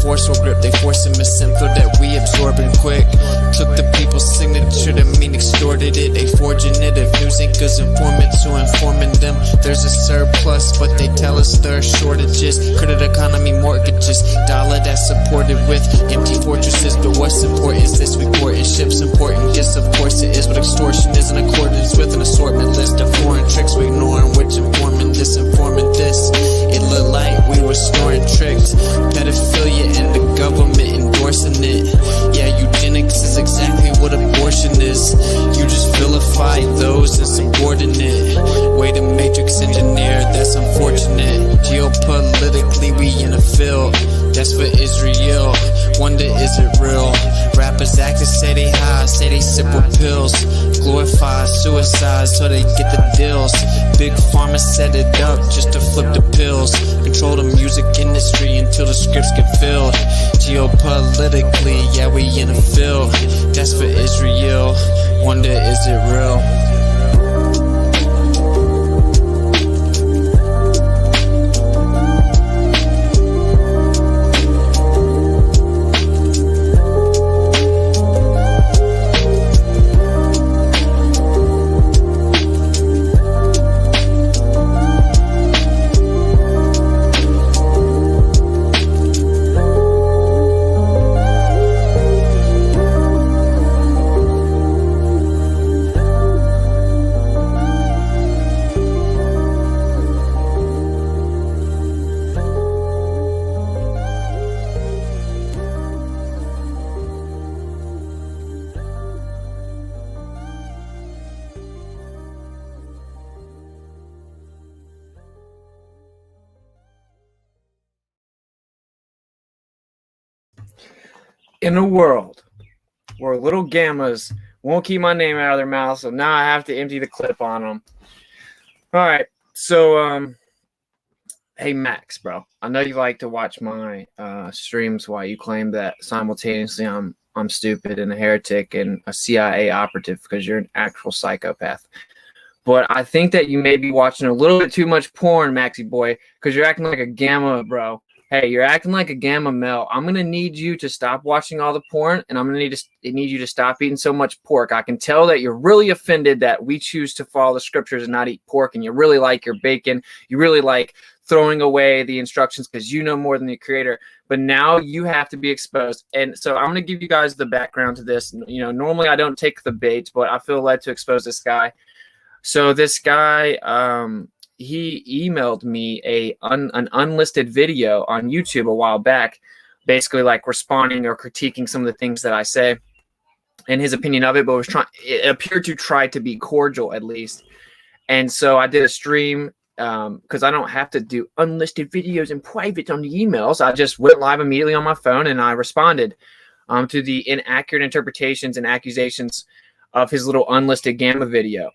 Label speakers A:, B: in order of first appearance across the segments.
A: forceful grip. They force a misinfo that we absorbing quick. Took the people's signature to mean extorted it. They forging it. If news ain't good, informants who informing them. There's a surplus, but they tell us there are shortages. Credit economy, mortgages, dollar that's supported with empty fortresses. But what's important is this report. Is ships important? Yes, of course it is. But extortion is in accordance with an assortment list of foreign tricks we ignoring, which informant this, informant this. It looked like we were snoring tricked. Pedophilia and the government endorsing it. Yeah, eugenics is exactly what abortion is. You just vilify those insubordinate. Way to matrix engineer, that's unfortunate. Geopolitically we in a field that's for Israel. Wonder is it real? Rappers actors say they high, say they sip with pills. Glorify suicide so they get the deals. Big pharma set it up just to flip the pills. Control the music industry until the scripts get filled. Geopolitically, yeah, we in a field that's for Israel. Wonder is it real?
B: In a world where little gammas won't keep my name out of their mouth, so now I have to empty the clip on them. All right, so hey Max, bro, I know you like to watch my streams while you claim that simultaneously I'm stupid and a heretic and a CIA operative because you're an actual psychopath. But I think that you may be watching a little bit too much porn, Maxie boy, because you're acting like a gamma, bro. Hey, you're acting like a gamma male. I'm gonna need you to stop watching all the porn, and I'm gonna need you to stop eating so much pork. I can tell that you're really offended that we choose to follow the scriptures and not eat pork, and you really like your bacon. You really like throwing away the instructions because you know more than the creator. But now you have to be exposed. And so I'm gonna give you guys the background to this. You know, normally I don't take the bait, but I feel led to expose this guy. So this guy, he emailed me an unlisted video on YouTube a while back, basically like responding or critiquing some of the things that I say and his opinion of it, but it appeared to try to be cordial at least. And so I did a stream because I don't have to do unlisted videos in private on the emails. I just went live immediately on my phone and I responded to the inaccurate interpretations and accusations of his little unlisted gamma video.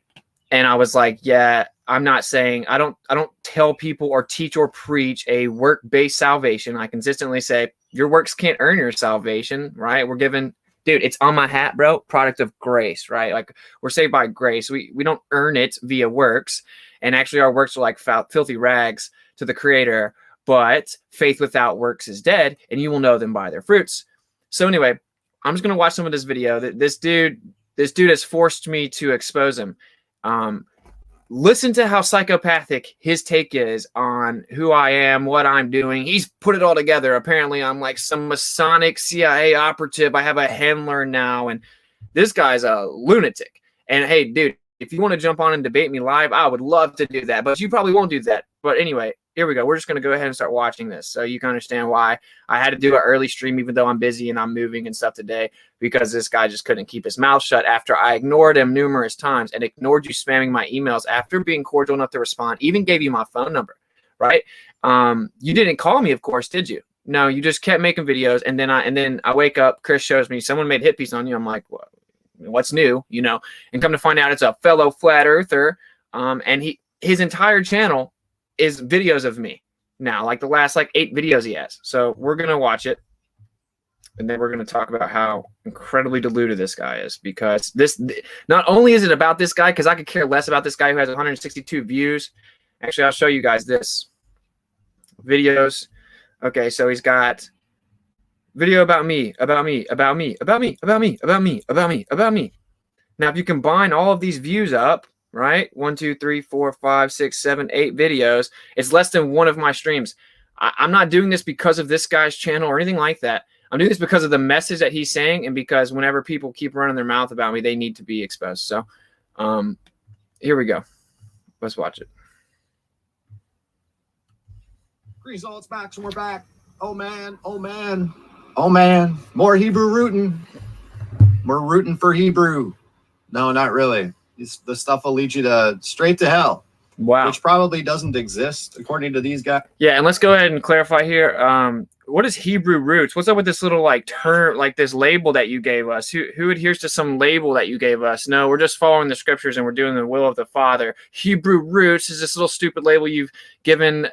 B: And I was like, yeah, I'm not saying I don't tell people or teach or preach a work-based salvation. I consistently say your works can't earn your salvation, right? We're given, dude, it's on my hat, bro, product of grace, right? Like we're saved by grace. We don't earn it via works. And actually our works are like filthy rags to the creator, but faith without works is dead and you will know them by their fruits. So anyway, I'm just going to watch some of this video. This dude has forced me to expose him. Listen to how psychopathic his take is on who I am, what I'm doing. He's put it all together. Apparently, I'm like some Masonic CIA operative. I have a handler now, and this guy's a lunatic. And hey, dude, if you want to jump on and debate me live, I would love to do that. But you probably won't do that. But anyway, here we go. We're just going to go ahead and start watching this so you can understand why I had to do an early stream even though I'm busy and I'm moving and stuff today because this guy just couldn't keep his mouth shut after I ignored him numerous times and ignored you spamming my emails after being cordial enough to respond, even gave you my phone number, right? You didn't call me, of course, did you? No, you just kept making videos and then I wake up, Chris shows me someone made hit piece on you. I'm like, well, what's new, you know? And come to find out it's a fellow flat earther and his entire channel is videos of me now, like the last 8 videos he has. So we're going to watch it. And then we're going to talk about how incredibly deluded this guy is because this, not only is it about this guy, because I could care less about this guy who has 162 views. Actually, I'll show you guys this videos. Okay. So he's got Video about me, about me, about me, about me, about me, about me, about me, about me. Now, if you combine all of these views up, right? 1, 2, 3, 4, 5, 6, 7, 8 videos. It's less than one of my streams. I'm not doing this because of this guy's channel or anything like that. I'm doing this because of the message that he's saying, and because whenever people keep running their mouth about me, they need to be exposed. So here we go. Let's watch it.
C: Results, Max, and we're back. Oh, man. Oh, man. Oh, man. More Hebrew rooting. We're rooting for Hebrew. No, not really. The stuff will lead you to straight to hell.
B: Wow.
C: Which probably doesn't exist, according to these guys.
B: Yeah, and let's go ahead and clarify here. What is Hebrew roots? What's up with this little like term, like this label that you gave us? Who adheres to some label that you gave us? No, we're just following the scriptures and we're doing the will of the Father. Hebrew roots is this little stupid label you've given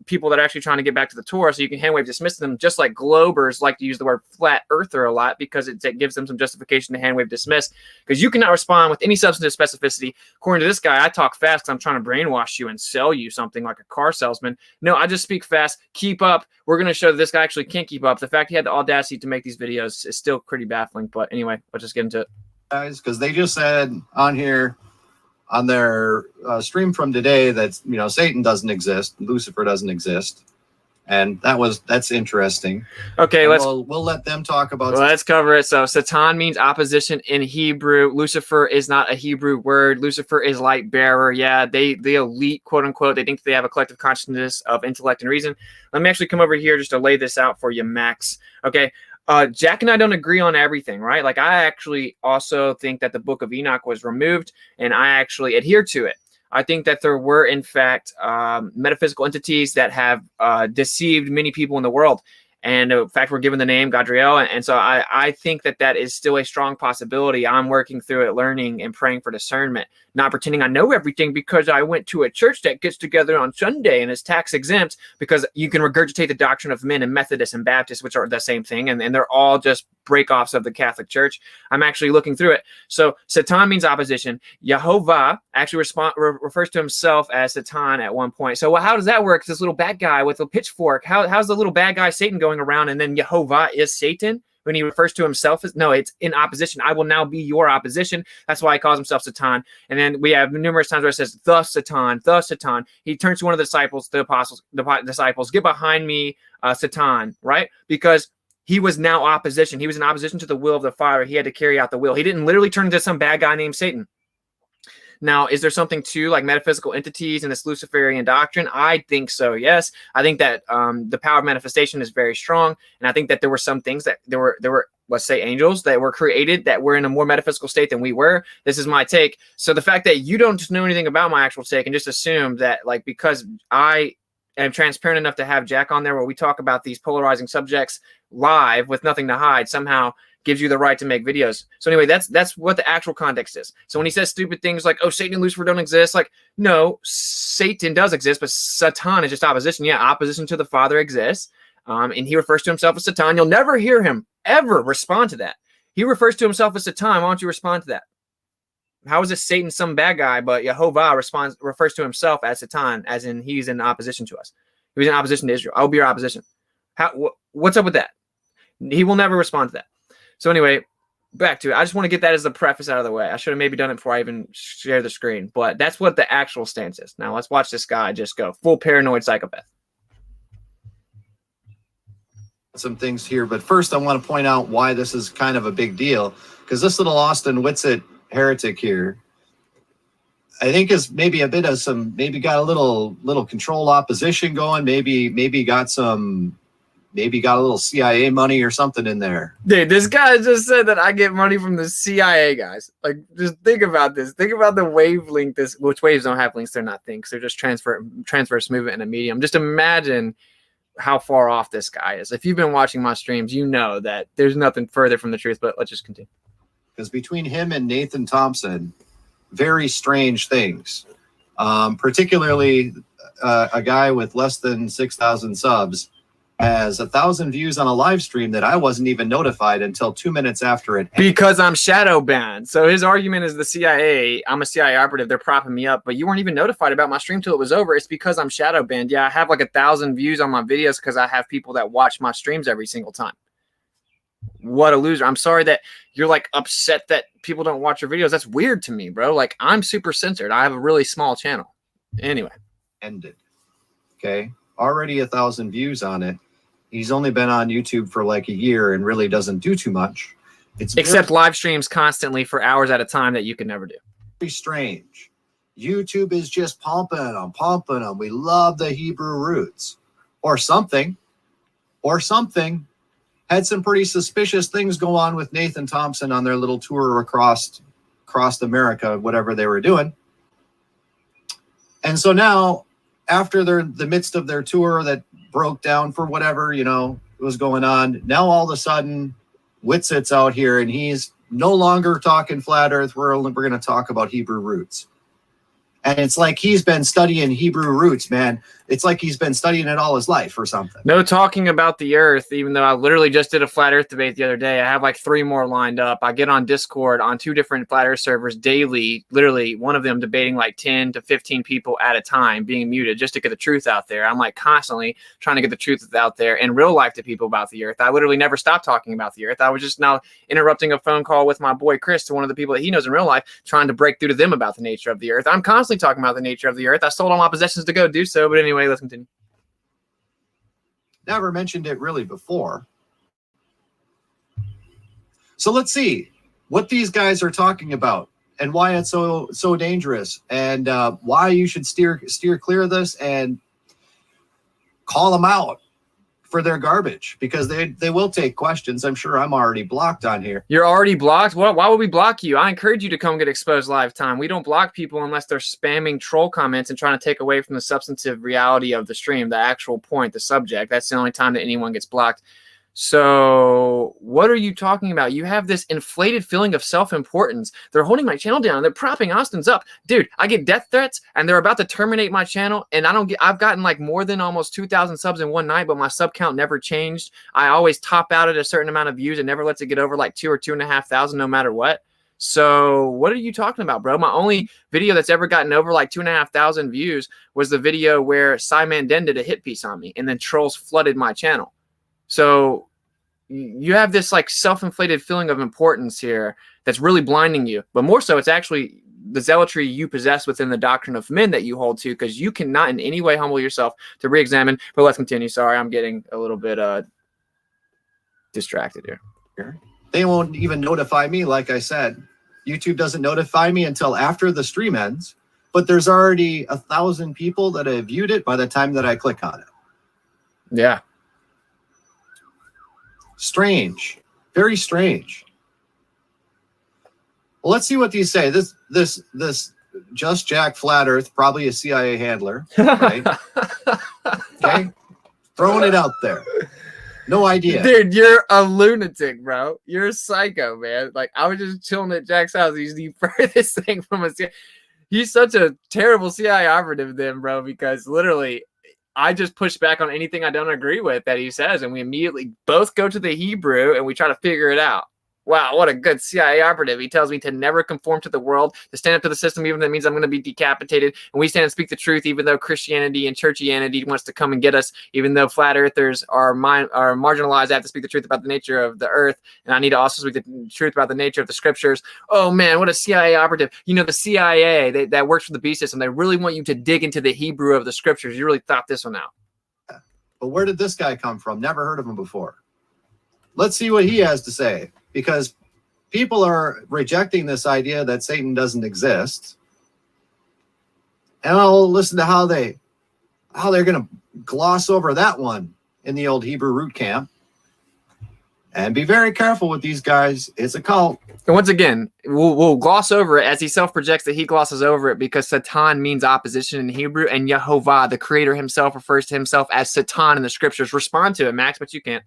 B: people that are actually trying to get back to the Torah, so you can hand wave dismiss them, just like Globers like to use the word flat earther a lot because it gives them some justification to hand wave dismiss, because you cannot respond with any substantive specificity. According to this guy, I talk fast because I'm trying to brainwash you and sell you something like a car salesman. No, I just speak fast. Keep up. We're going to show that this guy actually can't keep up. The fact he had the audacity to make these videos is still pretty baffling. But anyway, let's just get into it.
C: Guys, because they just said on here, on their stream from today, that Satan doesn't exist, Lucifer doesn't exist, and that's interesting.
B: Okay,
C: we'll let them talk about.
B: Let's cover it. So Satan means opposition in Hebrew. Lucifer is not a Hebrew word. Lucifer is light bearer. Yeah, the elite, quote unquote, they think they have a collective consciousness of intellect and reason. Let me actually come over here just to lay this out for you, Max. Okay. Jack and I don't agree on everything, right? Like, I actually also think that the book of Enoch was removed, and I actually adhere to it. I think that there were, in fact, metaphysical entities that have deceived many people in the world. And in fact, we're given the name Gadriel. And so I think that is still a strong possibility. I'm working through it, learning and praying for discernment, not pretending I know everything because I went to a church that gets together on Sunday and is tax exempt, because you can regurgitate the doctrine of men and Methodists and Baptists, which are the same thing. And they're all just breakoffs of the Catholic Church. I'm actually looking through it. So Satan means opposition. Yehovah actually refers to himself as Satan at one point. So how does that work? It's this little bad guy with a pitchfork. How's the little bad guy Satan going around, and then Yehovah is Satan when he refers to himself as? No, it's in opposition. I will now be your opposition. That's why he calls himself Satan. And then we have numerous times where it says the Satan, the Satan. He turns to one of the disciples, the apostles, the disciples, get behind me, Satan, right? Because he was now opposition. He was in opposition to the will of the Father. He had to carry out the will. He didn't literally turn into some bad guy named Satan. Now, is there something to like metaphysical entities in this Luciferian doctrine? I think so, yes. I think that the power of manifestation is very strong. And I think that there were some things that there were, let's say, angels that were created that were in a more metaphysical state than we were. This is my take. So the fact that you don't just know anything about my actual take and just assume that, like, because I am transparent enough to have Jack on there where we talk about these polarizing subjects live with nothing to hide, somehow gives you the right to make videos. So anyway, that's what the actual context is. So when he says stupid things like, oh, Satan and Lucifer don't exist, like, no, Satan does exist, but Satan is just opposition. Yeah, opposition to the Father exists. And he refers to himself as Satan. You'll never hear him ever respond to that. He refers to himself as Satan. Why don't you respond to that? How is this Satan some bad guy, but Yehovah refers to himself as Satan, as in he's in opposition to us. He was in opposition to Israel. I will be your opposition. What's up with that? He will never respond to that. So anyway, back to it. I just want to get that as the preface out of the way. I should have maybe done it before I even share the screen, but that's what the actual stance is. Now let's watch this guy just go full paranoid psychopath.
C: Some things here, but first I want to point out why this is kind of a big deal, because this little Austin Witsit heretic here, I think, is maybe a bit of maybe got a little control opposition going, maybe got a little CIA money or something in there.
B: Dude, this guy just said that I get money from the CIA, guys. Like, just think about this. Think about the wavelength, which waves don't have links. They're not things. They're just transverse movement in a medium. Just imagine how far off this guy is. If you've been watching my streams, you know that there's nothing further from the truth, but let's just continue.
C: Because between him and Nathan Thompson, very strange things. Particularly a guy with less than 6,000 subs has 1,000 views on a live stream that I wasn't even notified until 2 minutes after it.
B: Because I'm shadow banned. So his argument is the CIA. I'm a CIA operative. They're propping me up, but you weren't even notified about my stream till it was over. It's because I'm shadow banned. Yeah, I have like 1,000 views on my videos because I have people that watch my streams every single time. what a loser. I'm sorry that you're like upset that people don't watch your videos. That's weird to me, bro. Like, I'm super censored. I have a really small channel. Anyway.
C: Ended. Okay. Already 1,000 views on it. He's only been on YouTube for like a year and really doesn't do too much. It's
B: except live streams constantly for hours at a time that you can never do.
C: Very strange. YouTube is just pumping them, pumping them. We love the Hebrew roots or something. Had some pretty suspicious things go on with Nathan Thompson on their little tour across America, whatever they were doing. And so now, after the midst of their tour that broke down for whatever, was going on, now all of a sudden, Witsit's out here and he's no longer talking flat earth. We're going to talk about Hebrew roots. And it's like he's been studying Hebrew roots, man. It's like he's been studying it all his life or something.
B: No talking about the earth, even though I literally just did a flat earth debate the other day. I have like 3 more lined up. I get on Discord on 2 different flat earth servers daily, literally one of them debating like 10 to 15 people at a time, being muted just to get the truth out there. I'm like constantly trying to get the truth out there in real life to people about the earth. I literally never stopped talking about the earth. I was just now interrupting a phone call with my boy Chris to one of the people that he knows in real life, trying to break through to them about the nature of the earth. I'm constantly talking about the nature of the earth. I sold all my possessions to go do so, but anyway, let's continue.
C: Never mentioned it really before. So let's see what these guys are talking about and why it's so dangerous, and why you should steer clear of this and call them out for their garbage, because they will take questions. I'm sure I'm already blocked on here.
B: You're already blocked? What? Why would we block you? I encourage you to come get exposed live time. We don't block people unless they're spamming troll comments and trying to take away from the substantive reality of the stream, the actual point, the subject. That's the only time that anyone gets blocked. So what are you talking about? You have this inflated feeling of self-importance. They're holding my channel down. They're propping Austin's up. Dude, I get death threats and they're about to terminate my channel. And I've gotten like more than almost 2,000 subs in one night, but my sub count never changed. I always top out at a certain amount of views and never lets it get over like 2 or 2,500 no matter what. So what are you talking about, bro? My only video that's ever gotten over like 2,500 views was the video where Simon Den did a hit piece on me and then trolls flooded my channel. So you have this like self-inflated feeling of importance here that's really blinding you. But more so, it's actually the zealotry you possess within the doctrine of men that you hold to, because you cannot in any way humble yourself to re-examine. But let's continue. Sorry, I'm getting a little bit distracted here.
C: They won't even notify me, like I said. YouTube doesn't notify me until after the stream ends. But there's already 1,000 people that have viewed it by the time that I click on it.
B: Yeah.
C: Strange, very strange. Well, let's see what these say. This Just Jack Flat Earth, probably a CIA handler, right? Okay, throwing it out there. No idea,
B: dude. You're a lunatic, bro. You're a psycho, man. Like, I was just chilling at Jack's house. He's the furthest thing from a CIA. He's such a terrible CIA operative, then, bro. Because literally, I just push back on anything I don't agree with that he says, and we immediately both go to the Hebrew and we try to figure it out. Wow, what a good CIA operative. He tells me to never conform to the world, to stand up to the system, even if that means I'm going to be decapitated. And we stand and speak the truth, even though Christianity and churchianity wants to come and get us, even though flat earthers are marginalized. I have to speak the truth about the nature of the earth, and I need to also speak the truth about the nature of the scriptures. Oh, man, what a CIA operative. You know, the CIA, that works for the beast system, they really want you to dig into the Hebrew of the scriptures. You really thought this one out.
C: But where did this guy come from? Never heard of him before. Let's see what he has to say. Because people are rejecting this idea that Satan doesn't exist. And I'll listen to how they're going to gloss over that one in the old Hebrew root camp. And be very careful with these guys. It's a cult.
B: And once again, we'll gloss over it as he self-projects that he glosses over it, because Satan means opposition in Hebrew, and Yehovah, the creator himself, refers to himself as Satan in the scriptures. Respond to it, Max, but you can't.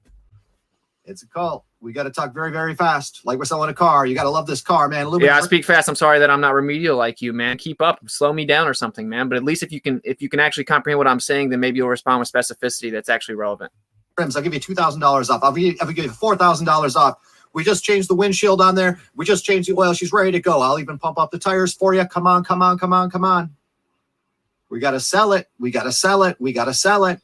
C: It's a cult. We got to talk very, very fast. Like we're selling a car. You got to love this car, man.
B: Yeah, I speak fast. I'm sorry that I'm not remedial like you, man. Keep up. Slow me down or something, man. But at least if you can actually comprehend what I'm saying, then maybe you'll respond with specificity that's actually relevant.
C: I'll give you $2,000 off. I'll give you $4,000 off. We just changed the windshield on there. We just changed the oil. She's ready to go. I'll even pump up the tires for you. Come on, come on, come on, come on. We got to sell it. We got to sell it. We got to sell it.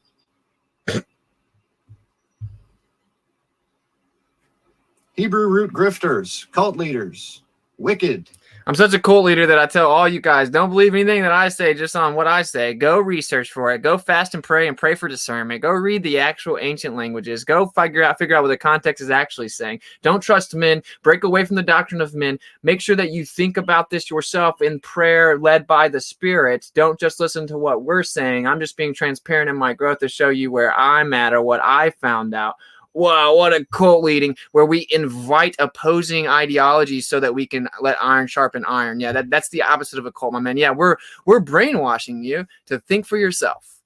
C: Hebrew root grifters, cult leaders, wicked.
B: I'm such a cult leader that I tell all you guys, don't believe anything that I say just on what I say. Go research for it. Go fast and pray for discernment. Go read the actual ancient languages. Go figure out what the context is actually saying. Don't trust men. Break away from the doctrine of men. Make sure that you think about this yourself in prayer led by the Spirit. Don't just listen to what we're saying. I'm just being transparent in my growth to show you where I'm at or what I found out. Wow, what a cult leading where we invite opposing ideologies so that we can let iron sharpen iron. Yeah, that's the opposite of a cult, my man. Yeah, we're brainwashing you to think for yourself.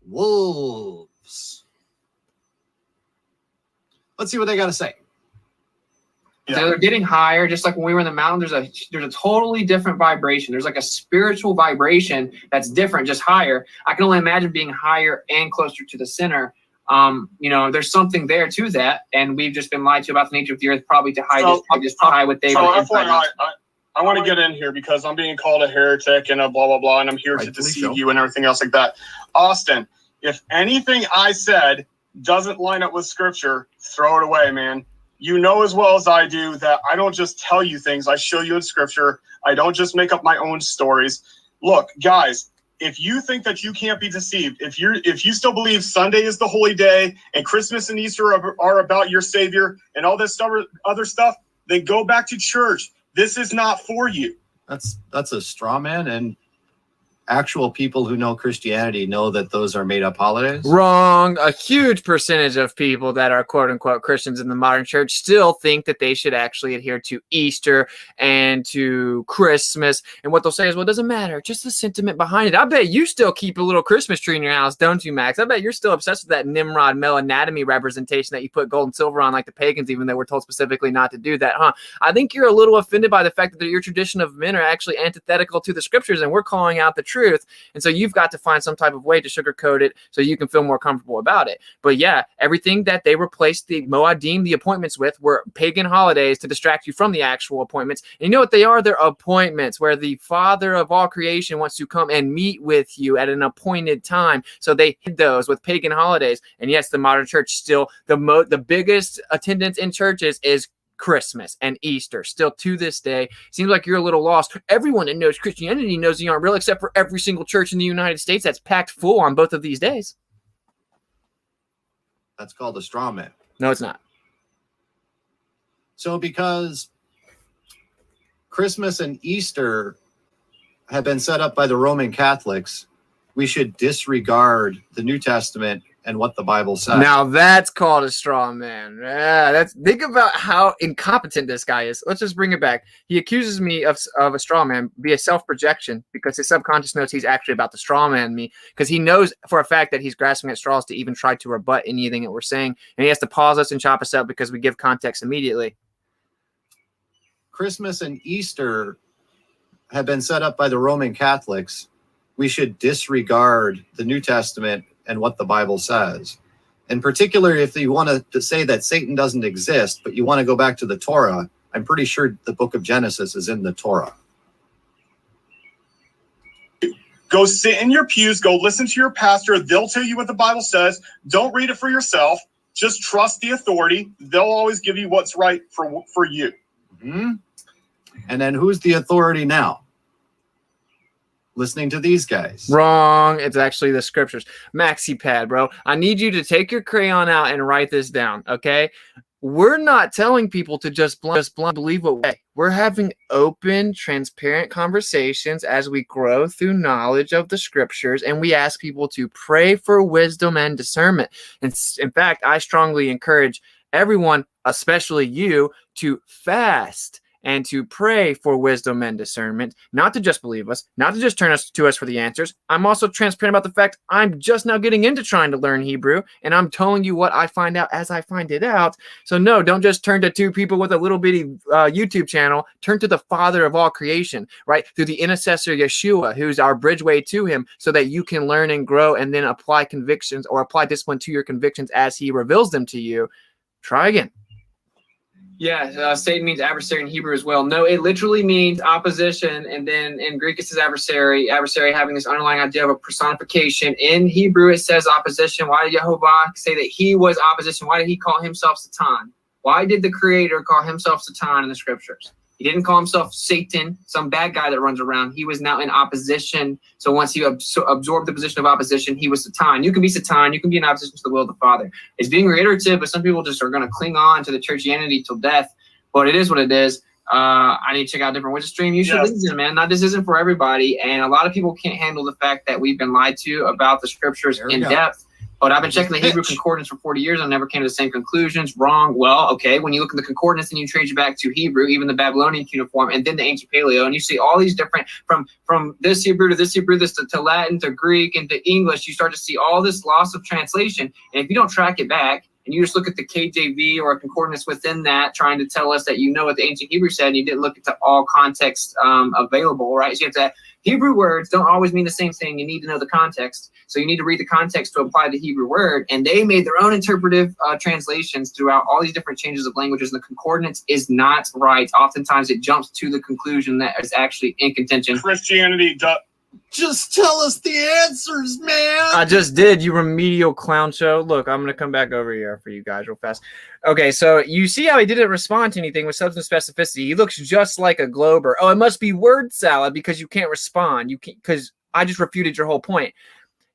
C: Wolves. Let's see what they got to say.
B: Yeah. So they're getting higher, just like when we were in the mountain. There's a totally different vibration. There's like a spiritual vibration that's different, just higher. I can only imagine being higher and closer to the center. There's something there to that, and we've just been lied to about the nature of the earth, probably to hide what they.
D: So I want to get in here because I'm being called a heretic and a blah blah blah, and I'm here to deceive you and everything else like that. Austin, if anything I said doesn't line up with Scripture, throw it away, man. You know as well as I do that I don't just tell you things; I show you in Scripture. I don't just make up my own stories. Look, guys. If you think that you can't be deceived, if you still believe Sunday is the holy day and Christmas and Easter are about your Savior and all this other stuff, then go back to church. This is not for you.
C: That's a straw man, and actual people who know Christianity know that those are made up holidays.
B: Wrong. A huge percentage of people that are quote unquote Christians in the modern church still think that they should actually adhere to Easter and to Christmas. And what they'll say is, well, it doesn't matter. Just the sentiment behind it. I bet you still keep a little Christmas tree in your house, don't you, Max? I bet you're still obsessed with that Nimrod male anatomy representation that you put gold and silver on like the pagans, even though we're told specifically not to do that, huh? I think you're a little offended by the fact that your tradition of men are actually antithetical to the Scriptures, and we're calling out the truth. And so you've got to find some type of way to sugarcoat it so you can feel more comfortable about it. But yeah, everything that they replaced the Moadim, the appointments with, were pagan holidays to distract you from the actual appointments. And you know what they are? They're appointments where the Father of all creation wants to come and meet with you at an appointed time. So they hid those with pagan holidays. And yes, the modern church still, the biggest attendance in churches is Christmas and Easter. Still to this day, seems like you're a little lost. Everyone that knows Christianity knows you aren't real, except for every single church in the United States that's packed full on both of these days.
C: That's called a straw man.
B: No, it's not.
C: So because Christmas and Easter have been set up by the Roman Catholics, we should disregard the New Testament and what the Bible says.
B: Now that's called a straw man. Yeah, think about how incompetent this guy is. Let's just bring it back. He accuses me of a straw man via self-projection because his subconscious knows he's actually about to straw man me, because he knows for a fact that he's grasping at straws to even try to rebut anything that we're saying, and he has to pause us and chop us up because we give context immediately.
C: Christmas and Easter have been set up by the Roman Catholics. We should disregard the New Testament and what the Bible says. In particular, if you want to say that Satan doesn't exist, but you want to go back to the Torah, I'm pretty sure the book of Genesis is in the Torah.
D: Go sit in your pews, go listen to your pastor. They'll tell you what the Bible says. Don't read it for yourself. Just trust the authority. They'll always give you what's right for you.
C: Mm-hmm. And then who's the authority now? Listening to these guys.
B: Wrong. It's actually the Scriptures. Maxi pad, bro. I need you to take your crayon out and write this down, okay? We're not telling people to just blind believe what way. We're having open, transparent conversations as we grow through knowledge of the Scriptures, and we ask people to pray for wisdom and discernment. And in fact, I strongly encourage everyone, especially you, to fast and to pray for wisdom and discernment, not to just believe us, not to just turn to us for the answers. I'm also transparent about the fact I'm just now getting into trying to learn Hebrew, and I'm telling you what I find out as I find it out. So no, don't just turn to two people with a little bitty YouTube channel. Turn to the Father of all creation, right? Through the intercessor Yeshua, who's our bridgeway to him, so that you can learn and grow and then apply convictions or apply discipline to your convictions as he reveals them to you. Try again. Yeah, Satan means adversary in Hebrew as well. No, it literally means opposition, and then in Greek it says adversary. Adversary having this underlying idea of a personification. In Hebrew it says opposition. Why did Yehovah say that he was opposition? Why did he call himself Satan? Why did the creator call himself Satan in the scriptures? He didn't call himself Satan, some bad guy that runs around. He was now in opposition. So once he absorbed the position of opposition, he was Satan. You can be Satan. You can be in opposition to the will of the Father. It's being reiterative, but some people just are going to cling on to the churchianity till death. But it is what it is. I need to check out a different Witsit stream. You should listen, man. Now, this isn't for everybody. And a lot of people can't handle the fact that we've been lied to about the scriptures in depth. But I've been checking the Hebrew concordance for 40 years. I never came to the same conclusions. Wrong. Well, okay. When you look at the concordance and you change it back to Hebrew, even the Babylonian cuneiform, and then the ancient Paleo, and you see all these different from this Hebrew to this Hebrew, this to Latin to Greek and to English, you start to see all this loss of translation. And if you don't track it back, and you just look at the KJV or a concordance within that, trying to tell us that you know what the ancient Hebrew said, and you didn't look into all context available, right? So you have to. Hebrew words don't always mean the same thing. You need to know the context. So you need to read the context to apply the Hebrew word. And they made their own interpretive translations throughout all these different changes of languages. And the concordance is not right. Oftentimes it jumps to the conclusion that is actually in contention.
D: Christianity
C: just tell us the answers, man.
B: I just did, you remedial clown show. Look, I'm going to come back over here for you guys real fast. Okay, so you see how he didn't respond to anything with substance specificity. He looks just like a glober. Oh, it must be word salad because you can't respond. You can't, because I just refuted your whole point.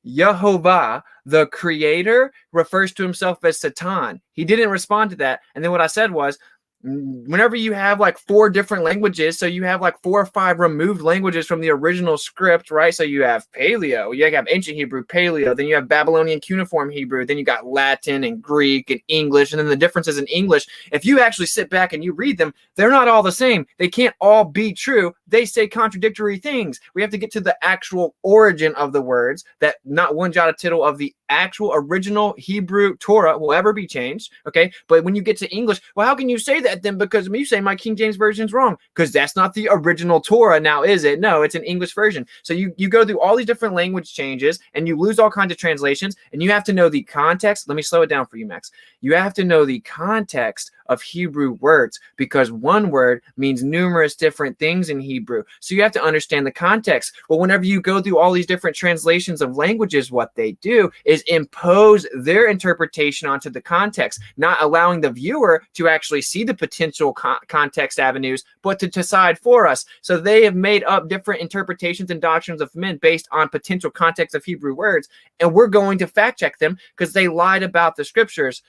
B: Yehovah, the creator, refers to himself as Satan. He didn't respond to that. And then what I said was, whenever you have like 4 different languages, so you have like 4 or 5 removed languages from the original script, right? So you have Paleo, you have ancient Hebrew, Paleo, then you have Babylonian cuneiform Hebrew, then you got Latin and Greek and English, and then the differences in English, if you actually sit back and you read them, they're not all the same. They can't all be true. They say contradictory things. We have to get to the actual origin of the words, that not one jot or tittle of the actual original Hebrew Torah will ever be changed, okay? But when you get to English, well, how can you say that then? Because you say my King James version is wrong, because that's not the original Torah now, is it? No, it's an English version. So you go through all these different language changes and you lose all kinds of translations, and you have to know the context. Let me slow it down for you, Max. You have to know the context of Hebrew words, because one word means numerous different things in Hebrew. So you have to understand the context. Well, whenever you go through all these different translations of languages, what they do is impose their interpretation onto the context, not allowing the viewer to actually see the potential context avenues, but to decide for us. So they have made up different interpretations and doctrines of men based on potential context of Hebrew words, and we're going to fact check them because they lied about the scriptures.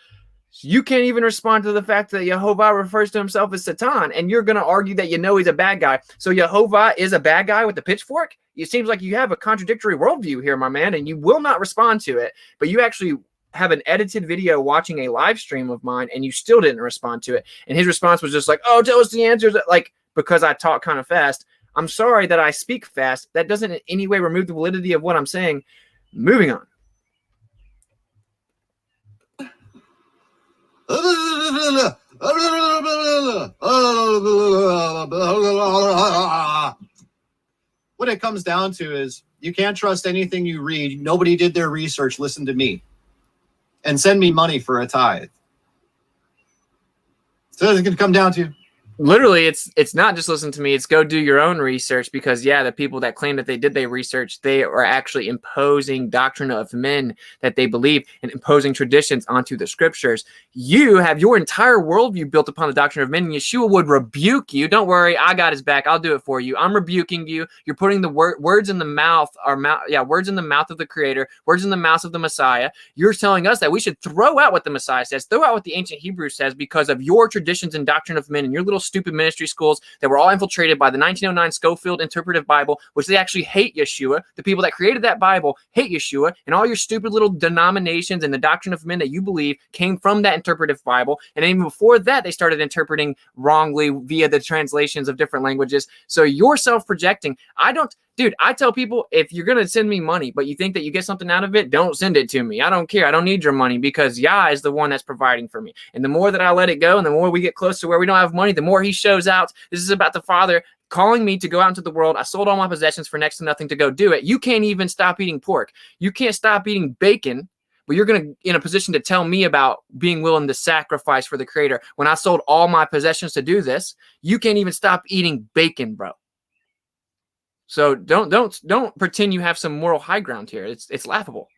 B: You can't even respond to the fact that Yehovah refers to himself as Satan, and you're going to argue that you know he's a bad guy. So Yehovah is a bad guy with the pitchfork? It seems like you have a contradictory worldview here, my man, and you will not respond to it. But you actually have an edited video watching a live stream of mine, and you still didn't respond to it. And his response was just like, oh, tell us the answers. Like, because I talk kind of fast. I'm sorry that I speak fast. That doesn't in any way remove the validity of what I'm saying. Moving on.
C: What it comes down to is you can't trust anything you read. Nobody did their research. Listen to me and send me money for a tithe. So it's going to come down to.
B: Literally, it's not just listen to me, it's go do your own research, because the people that claim that they did their research, they are actually imposing doctrine of men that they believe and imposing traditions onto the scriptures. You have your entire worldview built upon the doctrine of men, and Yeshua would rebuke you. Don't worry, I got his back. I'll do it for you. I'm rebuking you. You're putting the words in the mouth, words in the mouth of the Creator, words in the mouth of the Messiah. You're telling us that we should throw out what the Messiah says, throw out what the ancient Hebrew says, because of your traditions and doctrine of men and your little stupid ministry schools that were all infiltrated by the 1909 Schofield Interpretive Bible, which they actually hate Yeshua. The people that created that Bible hate Yeshua, and all your stupid little denominations and the doctrine of men that you believe came from that interpretive Bible. And even before that, they started interpreting wrongly via the translations of different languages. So you're self-projecting. Dude, I tell people, if you're going to send me money, but you think that you get something out of it, don't send it to me. I don't care. I don't need your money, because Yah is the one that's providing for me. And the more that I let it go, and the more we get close to where we don't have money, the more he shows out. This is about the Father calling me to go out into the world. I sold all my possessions for next to nothing to go do it. You can't even stop eating pork. You can't stop eating bacon, but you're going to in a position to tell me about being willing to sacrifice for the Creator. When I sold all my possessions to do this, you can't even stop eating bacon, bro. So don't pretend you have some moral high ground here. It's laughable.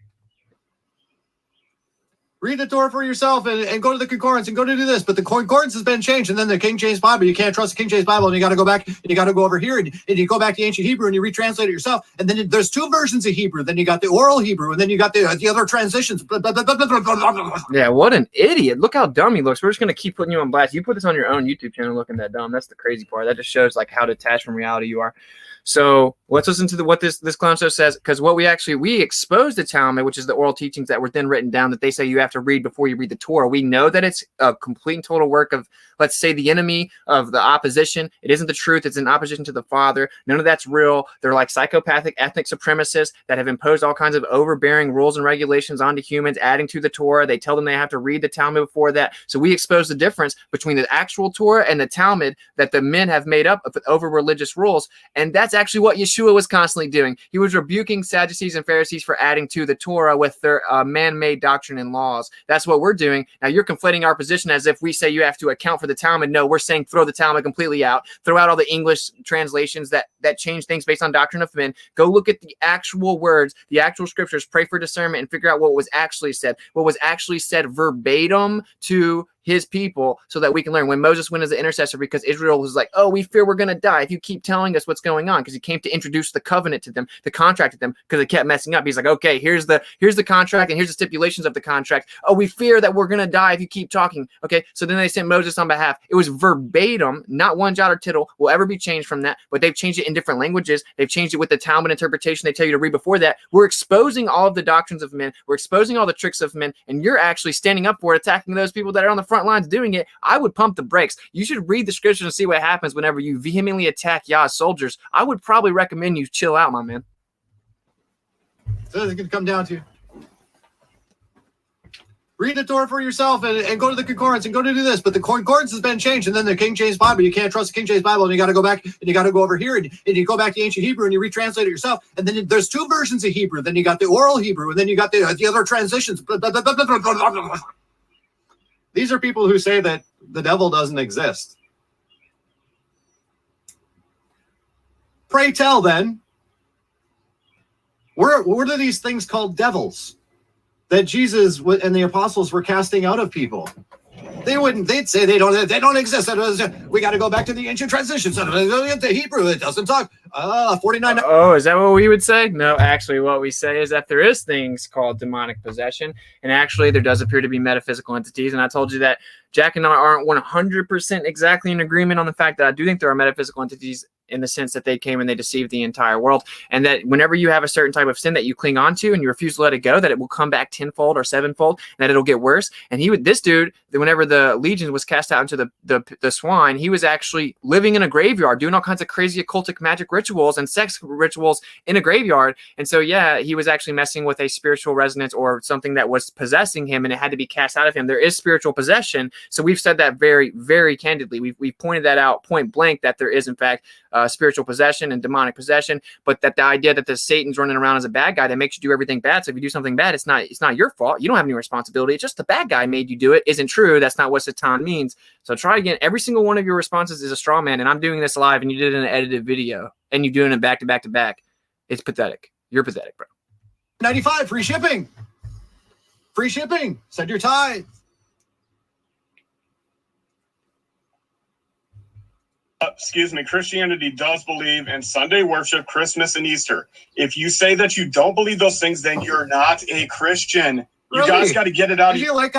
C: Read the Torah for yourself and go to the concordance and go to do this. But the concordance has been changed. And then the King James Bible, you can't trust the King James Bible. And you got to go back and you got to go over here and you go back to ancient Hebrew and you retranslate it yourself. And then there's two versions of Hebrew. Then you got the oral Hebrew and then you got the other transitions.
B: Yeah, what an idiot. Look how dumb he looks. We're just going to keep putting you on blast. You put this on your own YouTube channel looking that dumb. That's the crazy part. That just shows like how detached from reality you are. So let's listen to what this clown show says, because what we exposed the Talmud, which is the oral teachings that were then written down that they say you have to read before you read the Torah. We know that it's a complete and total work of, let's say, the enemy of the opposition. It isn't the truth. It's in opposition to the Father. None of that's real. They're like psychopathic ethnic supremacists that have imposed all kinds of overbearing rules and regulations onto humans, adding to the Torah. They tell them they have to read the Talmud before that. So we expose the difference between the actual Torah and the Talmud that the men have made up over religious rules. And that's actually what Yeshua was constantly doing. He was rebuking Sadducees and Pharisees for adding to the Torah with their man-made doctrine and laws. That's what we're doing. Now you're conflating our position as if we say you have to account for the Talmud. No, we're saying throw the Talmud completely out. Throw out all the English translations that change things based on doctrine of men. Go look at the actual words, the actual scriptures, pray for discernment, and figure out what was actually said. What was actually said verbatim to his people, so that we can learn. When Moses went as the intercessor, because Israel was like, oh, we fear we're going to die if you keep telling us what's going on, because he came to introduce the covenant to them, the contract to them, because they kept messing up. He's like, okay, here's the contract and here's the stipulations of the contract. Oh, we fear that we're going to die if you keep talking. Okay, so then they sent Moses on behalf. It was verbatim, not one jot or tittle will ever be changed from that, but they've changed it in different languages. They've changed it with the Talmud interpretation they tell you to read before that. We're exposing all of the doctrines of men. We're exposing all the tricks of men, and you're actually standing up for it, attacking those people that are on the front lines doing it. I would pump the brakes. You should read the scriptures and see what happens whenever you vehemently attack Yah's soldiers. I would probably recommend you chill out, my man.
C: So it's going to come down to read the Torah for yourself and go to the concordance and go to do this. But the concordance has been changed. And then the King James Bible, you can't trust the King James Bible. And you got to go back and you got to go over here and you go back to ancient Hebrew and you retranslate it yourself. And then there's two versions of Hebrew. Then you got the oral Hebrew and then you got the other transitions. These are people who say that the devil doesn't exist. Pray tell then, what are these things called devils that Jesus and the apostles were casting out of people? They'd say they don't exist. We got to go back to the ancient transitions. The Hebrew, it doesn't talk. 49.
B: Oh, is that what we would say? No, actually what we say is that there is things called demonic possession. And actually there does appear to be metaphysical entities. And I told you that Jack and I aren't 100% exactly in agreement on the fact that I do think there are metaphysical entities in the sense that they came and they deceived the entire world. And that whenever you have a certain type of sin that you cling on to and you refuse to let it go, that it will come back tenfold or sevenfold, and that it'll get worse. And this dude, whenever the legion was cast out into the swine, he was actually living in a graveyard, doing all kinds of crazy occultic magic rituals and sex rituals in a graveyard. And so, yeah, he was actually messing with a spiritual resonance or something that was possessing him, and it had to be cast out of him. There is spiritual possession. So we've said that very, very candidly. We've pointed that out point blank, that there is, in fact, spiritual possession and demonic possession, but that the idea that the Satan's running around as a bad guy that makes you do everything bad. So if you do something bad, it's not your fault. You don't have any responsibility. It's just the bad guy made you do it. Isn't true. That's not what Satan means. So try again. Every single one of your responses is a straw man, and I'm doing this live, and you did an edited video, and you're doing it back to back to back. It's pathetic. You're pathetic, bro.
C: 95 free shipping. Free shipping. Send your tithe.
D: Excuse me, Christianity does believe in Sunday worship, Christmas, and Easter. If you say that you don't believe those things, then you're not a Christian. You guys got to get it out.
C: Do you like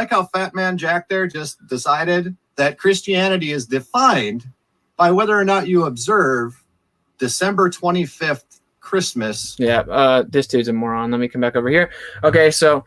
C: how Fat Man Jack there just decided that Christianity is defined by whether or not you observe December 25th Christmas?
B: Yeah, this dude's a moron. Let me come back over here. Okay, so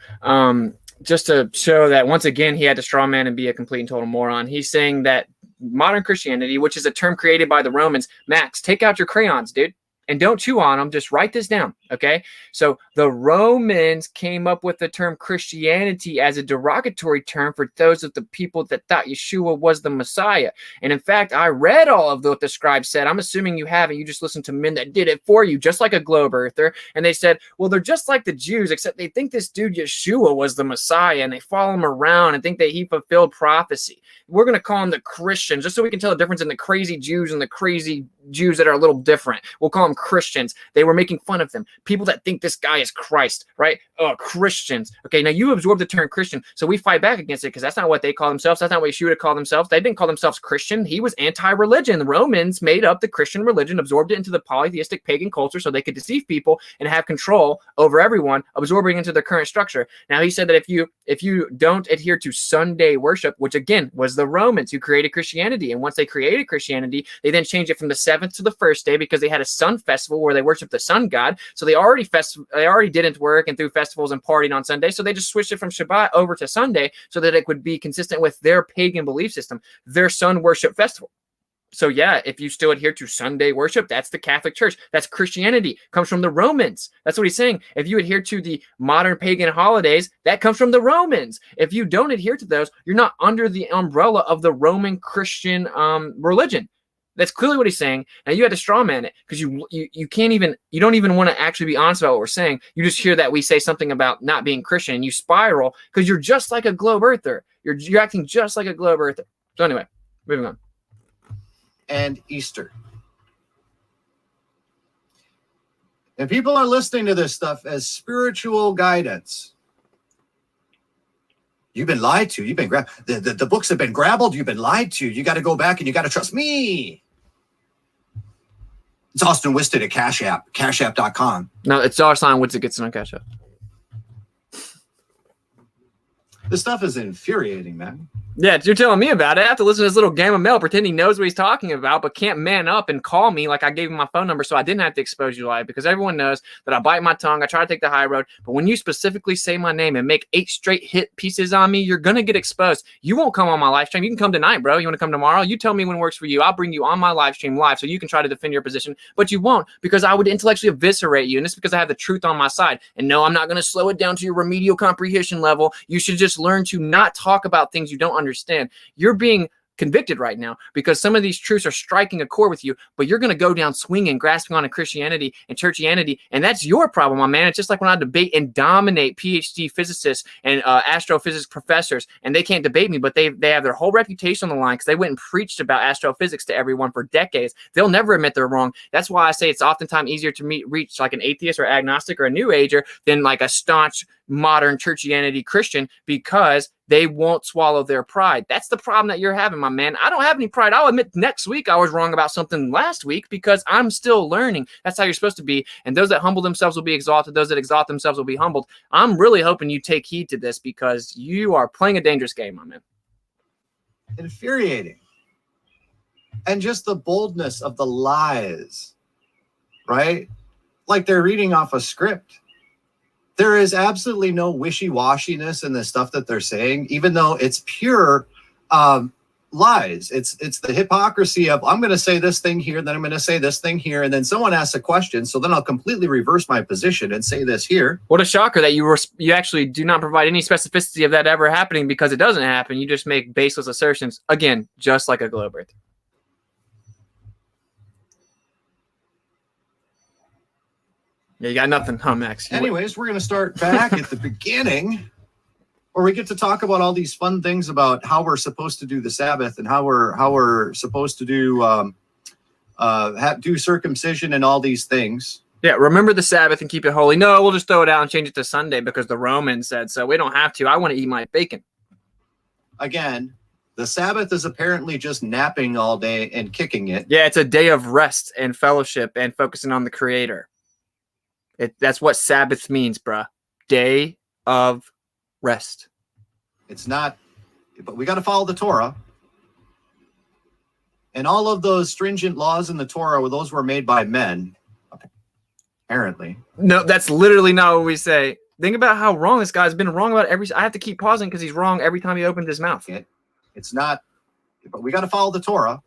B: just to show that once again he had to straw man and be a complete and total moron, he's saying that modern Christianity, which is a term created by the Romans. Max, take out your crayons, dude, and don't chew on them. Just write this down, okay? So the Romans came up with the term Christianity as a derogatory term for those of the people that thought Yeshua was the Messiah. And in fact, I read all of what the scribes said. I'm assuming you haven't. You just listened to men that did it for you, just like a globe earther. And they said, well, they're just like the Jews, except they think this dude Yeshua was the Messiah, and they follow him around and think that he fulfilled prophecy. We're going to call him the Christians, just so we can tell the difference in the crazy Jews and the crazy Jews that are a little different. We'll call them Christians. They were making fun of them. People that think this guy is Christ, right? Christians. Okay, now you absorb the term Christian, so we fight back against it because that's not what they call themselves. That's not what Yeshua would call themselves. They didn't call themselves Christian. He was anti-religion. The Romans made up the Christian religion, absorbed it into the polytheistic pagan culture so they could deceive people and have control over everyone, absorbing into their current structure. Now, he said that if you don't adhere to Sunday worship, which again was the Romans who created Christianity, and once they created Christianity, they then changed it from the 7th to the 1st day because they had a sun festival where they worshiped the sun god. So they already didn't work and threw festivals and partied on Sunday. So they just switched it from Shabbat over to Sunday so that it would be consistent with their pagan belief system, their sun worship festival. So yeah, if you still adhere to Sunday worship, that's the Catholic Church. That's Christianity. Comes from the Romans. That's what he's saying. If you adhere to the modern pagan holidays, that comes from the Romans. If you don't adhere to those, you're not under the umbrella of the Roman Christian religion. That's clearly what he's saying. Now you had to straw man it because you don't even want to actually be honest about what we're saying. You just hear that we say something about not being Christian and you spiral because you're just like a globe earther. You're acting just like a globe earther. So anyway, moving on.
C: And Easter. And people are listening to this stuff as spiritual guidance. You've been lied to. You've been the books have been grabbled. You've been lied to. You got to go back and you got to trust me. It's Austin Wisted at Cash App, cashapp.com.
B: No, it's $WitsitGetsIt on Cash App.
C: This stuff is infuriating, man.
B: Yeah, you're telling me about it. I have to listen to this little gamma male pretend he knows what he's talking about, but can't man up and call me like I gave him my phone number so I didn't have to expose you live, because everyone knows that I bite my tongue. I try to take the high road, but when you specifically say my name and make 8 straight hit pieces on me, you're going to get exposed. You won't come on my live stream. You can come tonight, bro. You want to come tomorrow? You tell me when works for you. I'll bring you on my live stream live so you can try to defend your position, but you won't, because I would intellectually eviscerate you, and it's because I have the truth on my side. And no, I'm not going to slow it down to your remedial comprehension level. You should just learn to not talk about things you don't understand. You're being convicted right now because some of these truths are striking a chord with you, but you're going to go down swinging, grasping onto Christianity and churchianity, and that's your problem, my man. It's just like when I debate and dominate PhD physicists and astrophysics professors, and they can't debate me, but they have their whole reputation on the line because they went and preached about astrophysics to everyone for decades. They'll never admit they're wrong. That's why I say it's oftentimes easier to reach like an atheist or agnostic or a new ager than like a staunch modern churchianity Christian, because they won't swallow their pride. That's the problem that you're having, my man. I don't have any pride. I'll admit next week I was wrong about something last week because I'm still learning. That's how you're supposed to be. And those that humble themselves will be exalted. Those that exalt themselves will be humbled. I'm really hoping you take heed to this because you are playing a dangerous game, my man.
C: Infuriating. And just the boldness of the lies, right? Like they're reading off a script. There is absolutely no wishy-washiness in the stuff that they're saying, even though it's pure lies. It's the hypocrisy of, I'm going to say this thing here, then I'm going to say this thing here, and then someone asks a question, so then I'll completely reverse my position and say this here.
B: What a shocker that you actually do not provide any specificity of that ever happening, because it doesn't happen. You just make baseless assertions, again, just like a globe earth. Yeah, you got nothing, huh, Max?
C: Anyways, we're going to start back at the beginning, where we get to talk about all these fun things about how we're supposed to do the Sabbath and how we're supposed to do do circumcision and all these things.
B: Yeah, remember the Sabbath and keep it holy. No, we'll just throw it out and change it to Sunday because the Romans said so. We don't have to. I want to eat my bacon.
C: Again, the Sabbath is apparently just napping all day and kicking it.
B: Yeah, it's a day of rest and fellowship and focusing on the Creator. That's what Sabbath means, bruh. Day of rest.
C: It's not, but we got to follow the Torah. And all of those stringent laws in the Torah, those were made by men, apparently.
B: No, that's literally not what we say. Think about how wrong this guy's been wrong about every. I have to keep pausing because he's wrong every time he opens his mouth.
C: It's not, but we got to follow the Torah.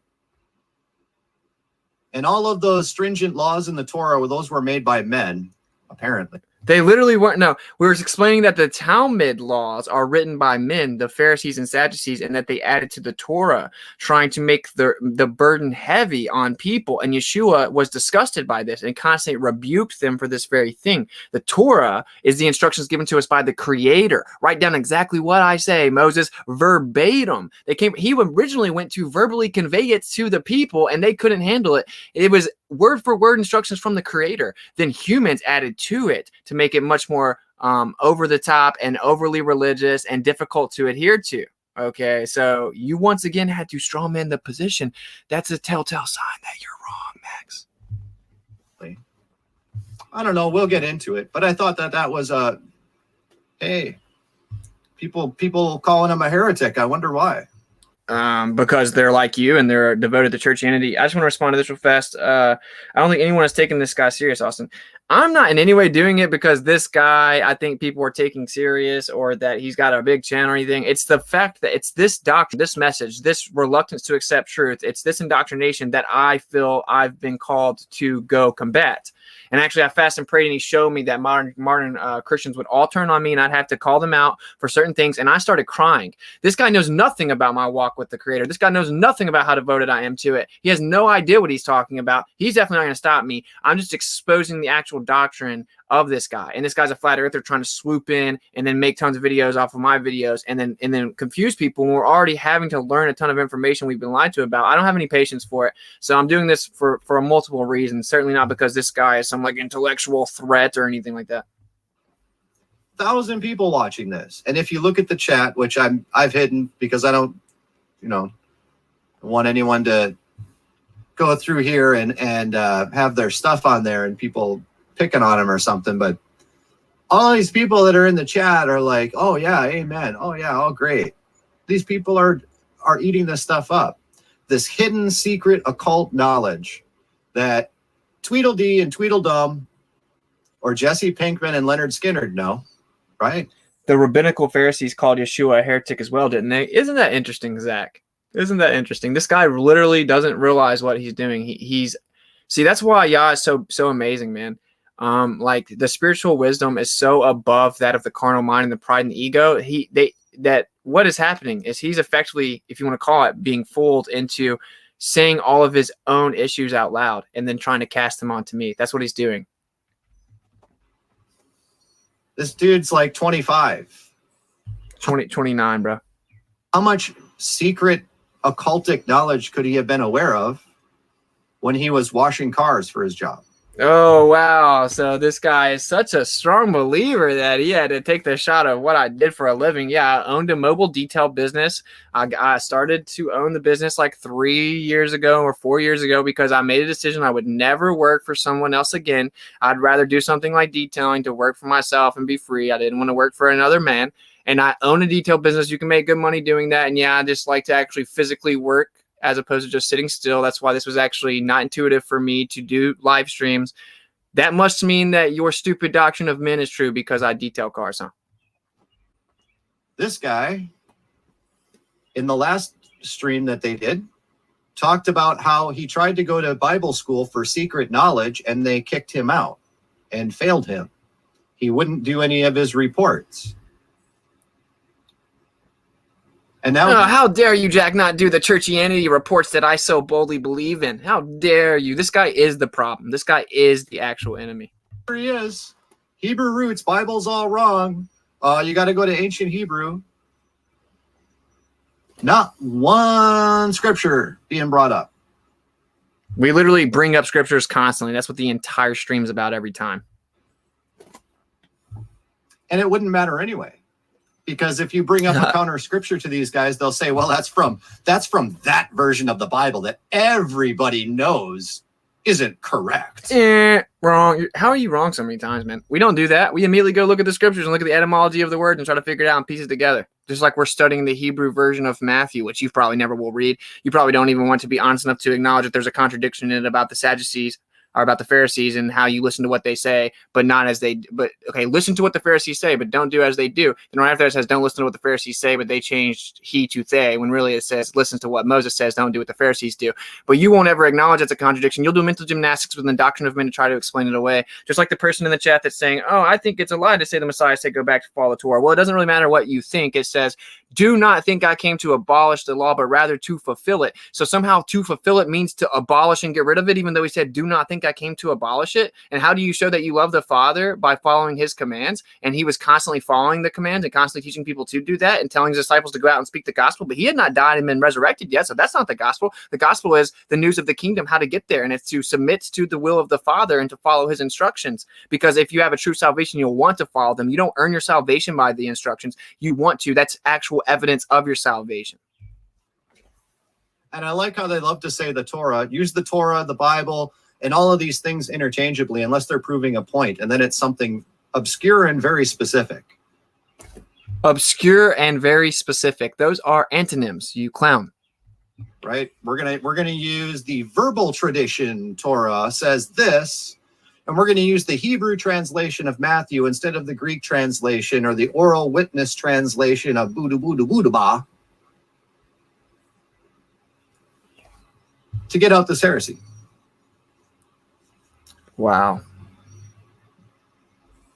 C: And all of those stringent laws in the Torah, those were made by men, apparently.
B: They literally weren't. No, we were explaining that the Talmud laws are written by men, the Pharisees and Sadducees, and that they added to the Torah, trying to make the burden heavy on people. And Yeshua was disgusted by this and constantly rebuked them for this very thing. The Torah is the instructions given to us by the Creator. Write down exactly what I say, Moses, verbatim. He originally went to verbally convey it to the people, and they couldn't handle it. It was word for word instructions from the Creator. Then humans added to it to make it much more over the top and overly religious and difficult to adhere to. Okay, so you once again had to strawman the position. That's a telltale sign that you're wrong, Max.
C: I don't know. We'll get into it, but I thought that was hey, people calling him a heretic. I wonder why.
B: Because they're like you and they're devoted to churchianity. I just want to respond to this real fast. I don't think anyone has taken this guy serious, Austin. I'm not in any way doing it because this guy, I think people are taking serious or that he's got a big channel or anything. It's the fact that it's this doctrine, this message, this reluctance to accept truth. It's this indoctrination that I feel I've been called to go combat. And actually, I fasted and prayed, and he showed me that modern Christians would all turn on me, and I'd have to call them out for certain things. And I started crying. This guy knows nothing about my walk with the Creator. This guy knows nothing about how devoted I am to it. He has no idea what he's talking about. He's definitely not going to stop me. I'm just exposing the actual doctrine of this guy. And this guy's a flat earther trying to swoop in and then make tons of videos off of my videos and then confuse people when we're already having to learn a ton of information we've been lied to about. I don't have any patience for it. So I'm doing this for multiple reasons. Certainly not because this guy is some like intellectual threat or anything like that.
C: 1,000 people watching this. And if you look at the chat, which I've hidden because I don't, want anyone to go through here and have their stuff on there and people picking on him or something. But all these people that are in the chat are like, oh yeah, amen. Oh yeah, oh great. These people are eating this stuff up. This hidden secret occult knowledge that Tweedledee and Tweedledum or Jesse Pinkman and Leonard Skinner know, right?
B: The rabbinical Pharisees called Yeshua a heretic as well, didn't they? Isn't that interesting, Zach? Isn't that interesting? This guy literally doesn't realize what he's doing. See, that's why Yah is so amazing, man. Like the spiritual wisdom is so above that of the carnal mind and the pride and the ego. That what is happening is he's effectively, if you want to call it, being fooled into saying all of his own issues out loud and then trying to cast them onto me. That's what he's doing.
C: This dude's like 25.
B: 29, bro.
C: How much secret occultic knowledge could he have been aware of when he was washing cars for his job?
B: Oh, wow. So this guy is such a strong believer that he had to take the shot of what I did for a living. Yeah, I owned a mobile detail business. I started to own the business like 3 years ago or 4 years ago because I made a decision I would never work for someone else again. I'd rather do something like detailing to work for myself and be free. I didn't want to work for another man. And I own a detail business. You can make good money doing that. And yeah, I just like to actually physically work as opposed to just sitting still. That's why this was actually not intuitive for me to do live streams. That must mean that your stupid doctrine of men is true because I detail cars, huh?
C: This guy, in the last stream that they did, talked about how he tried to go to Bible school for secret knowledge and they kicked him out and failed him. He wouldn't do any of his reports. And now,
B: how dare you, Jack, not do the churchianity reports that I so boldly believe in? How dare you? This guy is the problem. This guy is the actual enemy.
C: Here he is. Hebrew roots. Bible's all wrong. You got to go to ancient Hebrew. Not one scripture being brought up.
B: We literally bring up scriptures constantly. That's what the entire stream's about every time.
C: And it wouldn't matter anyway. Because if you bring up a counter scripture to these guys, they'll say, well, that's from that version of the Bible that everybody knows isn't correct.
B: Wrong. How are you wrong so many times, man? We don't do that. We immediately go look at the scriptures and look at the etymology of the word and try to figure it out and piece it together. Just like we're studying the Hebrew version of Matthew, which you probably never will read. You probably don't even want to be honest enough to acknowledge that there's a contradiction in it about the Sadducees. are about the Pharisees and how you listen to what they say, but not as they, but okay, listen to what the Pharisees say, but don't do as they do. And right after it says, don't listen to what the Pharisees say, but they changed he to they, when really it says, listen to what Moses says, don't do what the Pharisees do. But you won't ever acknowledge it's a contradiction. You'll do mental gymnastics within the doctrine of men to try to explain it away. Just like the person in the chat that's saying, oh, I think it's a lie to say the Messiah said go back to follow the Torah. Well, it doesn't really matter what you think. It says, do not think I came to abolish the law, but rather to fulfill it. So somehow to fulfill it means to abolish and get rid of it, even though he said, do not think I came to abolish it. And how do you show that you love the Father? By following his commands. And he was constantly following the commands and constantly teaching people to do that and telling his disciples to go out and speak the gospel. But he had not died and been resurrected yet. So that's not the gospel. The gospel is the news of the kingdom, how to get there. And it's to submit to the will of the Father and to follow his instructions. Because if you have a true salvation, you'll want to follow them. You don't earn your salvation by the instructions. You want to. That's actual evidence of your salvation.
C: And I like how they love to say the Torah, use the Torah, the Bible, and all of these things interchangeably, unless they're proving a point. And then it's something obscure and very specific.
B: Obscure and very specific. Those are antonyms, you clown.
C: Right? We're gonna use the verbal tradition. Torah says this, and we're going to use the Hebrew translation of Matthew instead of the Greek translation or the oral witness translation of Buddha Buddha Buddha Ba, to get out this heresy.
B: Wow.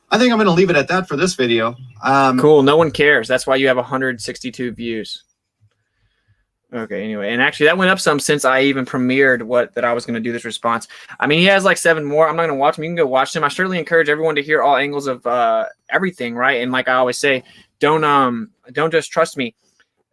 C: I think I'm going to leave it at that for this video.
B: Cool. No one cares. That's why you have 162 views. Okay, anyway. And actually, that went up some since I even premiered that I was going to do this response. I mean, he has like 7 more. I'm not going to watch them. You can go watch them. I certainly encourage everyone to hear all angles of everything, right? And like I always say, don't just trust me.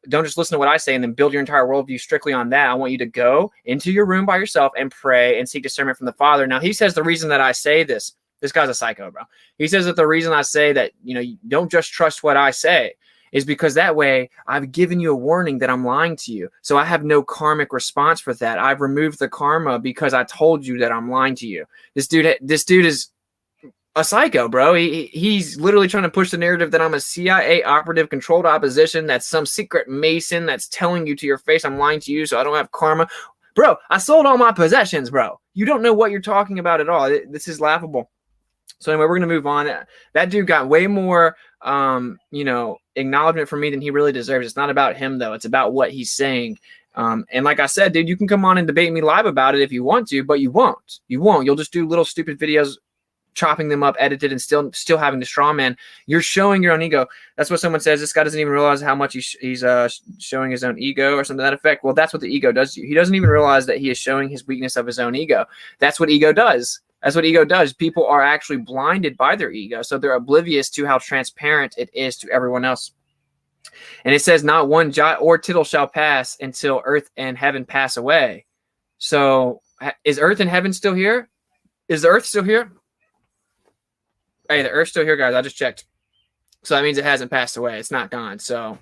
B: Don't just listen to what I say and then build your entire worldview strictly on that. I want you to go into your room by yourself and pray and seek discernment from the Father. Now, he says the reason that I say this guy's a psycho, bro. He says that the reason I say that, you don't just trust what I say is because that way I've given you a warning that I'm lying to you. So I have no karmic response for that. I've removed the karma because I told you that I'm lying to you. This dude is a psycho, bro. He's literally trying to push the narrative that I'm a CIA operative controlled opposition. That's some secret Mason that's telling you to your face I'm lying to you so I don't have karma. Bro, I sold all my possessions, bro. You don't know what you're talking about at all. This is laughable. So anyway, we're going to move on. That dude got way more, acknowledgement from me than he really deserves. It's not about him, though. It's about what he's saying. And like I said, dude, you can come on and debate me live about it if you want to, but you won't. You won't. You'll just do little stupid videos, chopping them up, edited, and still having the straw man. You're showing your own ego. That's what someone says. This guy doesn't even realize how much he's showing his own ego or something to that effect. Well, that's what the ego does to you. He doesn't even realize that he is showing his weakness of his own ego. That's what ego does. That's what ego does. People are actually blinded by their ego, so they're oblivious to how transparent it is to everyone else. And it says, not one jot or tittle shall pass until earth and heaven pass away. So is earth and heaven still here? Is the earth still here? Hey, the earth's still here, guys. I just checked. So that means it hasn't passed away. It's not gone. So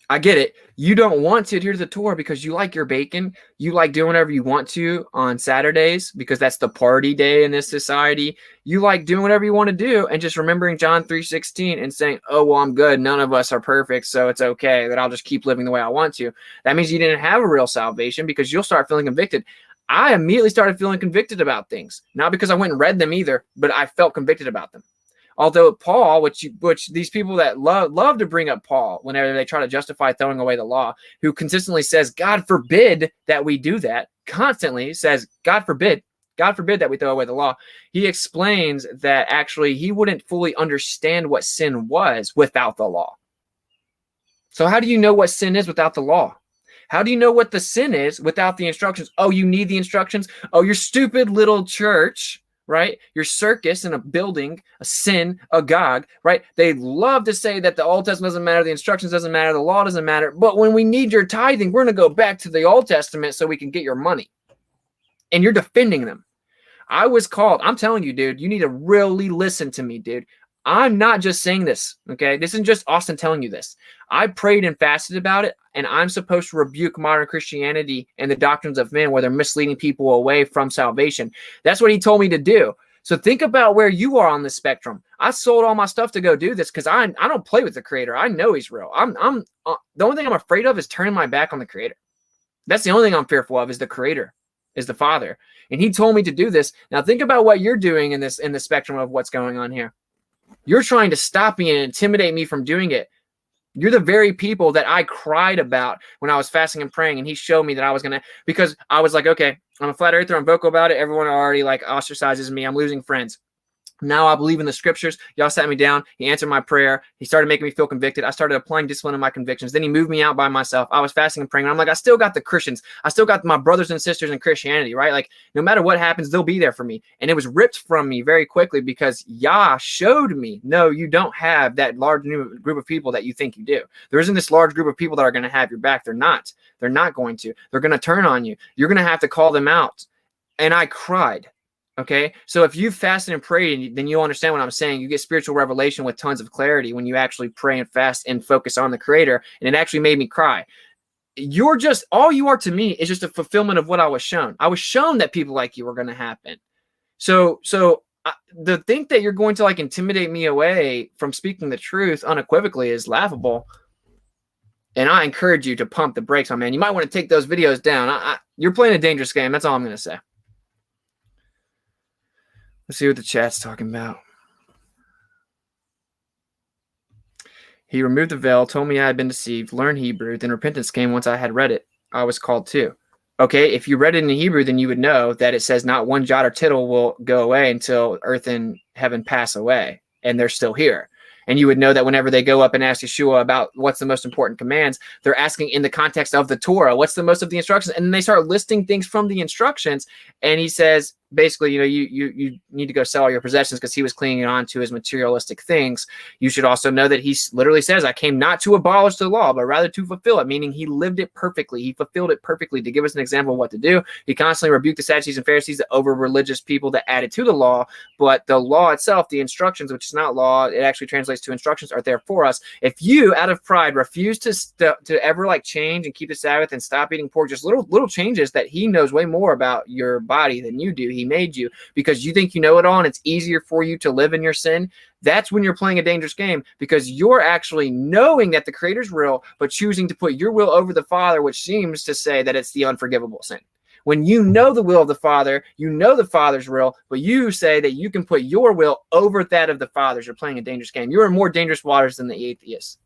B: I get it. You don't want to adhere to the Torah because you like your bacon. You like doing whatever you want to on Saturdays because that's the party day in this society. You like doing whatever you want to do and just remembering John 3:16 and saying, oh, well, I'm good. None of us are perfect, so it's okay that I'll just keep living the way I want to. That means you didn't have a real salvation because you'll start feeling convicted. I immediately started feeling convicted about things, not because I went and read them either, but I felt convicted about them. Although Paul, which these people that love to bring up Paul whenever they try to justify throwing away the law, who consistently says, God forbid that we do that, constantly says, God forbid that we throw away the law. He explains that actually he wouldn't fully understand what sin was without the law. So how do you know what sin is without the law? How do you know what the sin is without the instructions? Oh, you need the instructions? Oh, your stupid little church, right? Your circus in a building, a synagogue, right? They love to say that the Old Testament doesn't matter, the instructions doesn't matter, the law doesn't matter. But when we need your tithing, we're going to go back to the Old Testament so we can get your money. And you're defending them. I was called. I'm telling you, dude, you need to really listen to me, dude. I'm not just saying this, okay? This isn't just Austin telling you this. I prayed and fasted about it, and I'm supposed to rebuke modern Christianity and the doctrines of men where they're misleading people away from salvation. That's what he told me to do. So think about where you are on the spectrum. I sold all my stuff to go do this because I don't play with the Creator. I know He's real. The only thing I'm afraid of is turning my back on the Creator. That's the only thing I'm fearful of is the Creator. is the Father. And he told me to do this. Now think about what you're doing in the spectrum of what's going on here. You're trying to stop me and intimidate me from doing it. You're the very people that I cried about when I was fasting and praying, and he showed me that I was going to, because I was like, okay, I'm a flat earther, I'm vocal about it. Everyone already like ostracizes me. I'm losing friends. Now I believe in the scriptures. Y'all sat me down. He answered my prayer. He started making me feel convicted. I started applying discipline in my convictions. Then he moved me out by myself. I was fasting and praying. And I'm like, I still got the Christians. I still got my brothers and sisters in Christianity, right? Like no matter what happens, they'll be there for me. And it was ripped from me very quickly because Yah showed me, no, you don't have that large new group of people that you think you do. There isn't this large group of people that are going to have your back. They're not. They're not going to. They're going to turn on you. You're going to have to call them out. And I cried. Okay, so if you fasted and prayed, then you'll understand what I'm saying. You get spiritual revelation with tons of clarity when you actually pray and fast and focus on the Creator. And it actually made me cry. You're just, all you are to me is just a fulfillment of what I was shown. I was shown that people like you were going to happen. So the think that you're going to like intimidate me away from speaking the truth unequivocally is laughable. And I encourage you to pump the brakes on, man. You might want to take those videos down. You're playing a dangerous game. That's all I'm going to say. Let's see what the chat's talking about. He removed the veil, told me I had been deceived, learned Hebrew, then repentance came once I had read it. I was called too. Okay, if you read it in Hebrew, then you would know that it says not one jot or tittle will go away until earth and heaven pass away, and they're still here. And you would know that whenever they go up and ask Yeshua about what's the most important commands, they're asking in the context of the Torah, what's the most of the instructions? And then they start listing things from the instructions. And he says, basically, you know, you need to go sell all your possessions because he was clinging on to his materialistic things. You should also know that he literally says, I came not to abolish the law, but rather to fulfill it, meaning he lived it perfectly. He fulfilled it perfectly. To give us an example of what to do, he constantly rebuked the Sadducees and Pharisees, the over-religious people that added to the law. But the law itself, the instructions, which is not law, it actually translates to instructions, are there for us. If you, out of pride, refuse to ever like change and keep the Sabbath and stop eating pork, just little changes that he knows way more about your body than you do. He made you because you think you know it all and it's easier for you to live in your sin. That's when you're playing a dangerous game, because you're actually knowing that the Creator's real, but choosing to put your will over the Father, which seems to say that it's the unforgivable sin. When you know the will of the Father, you know the Father's real, but you say that you can put your will over that of the Father's. You're playing a dangerous game. You're in more dangerous waters than the atheists.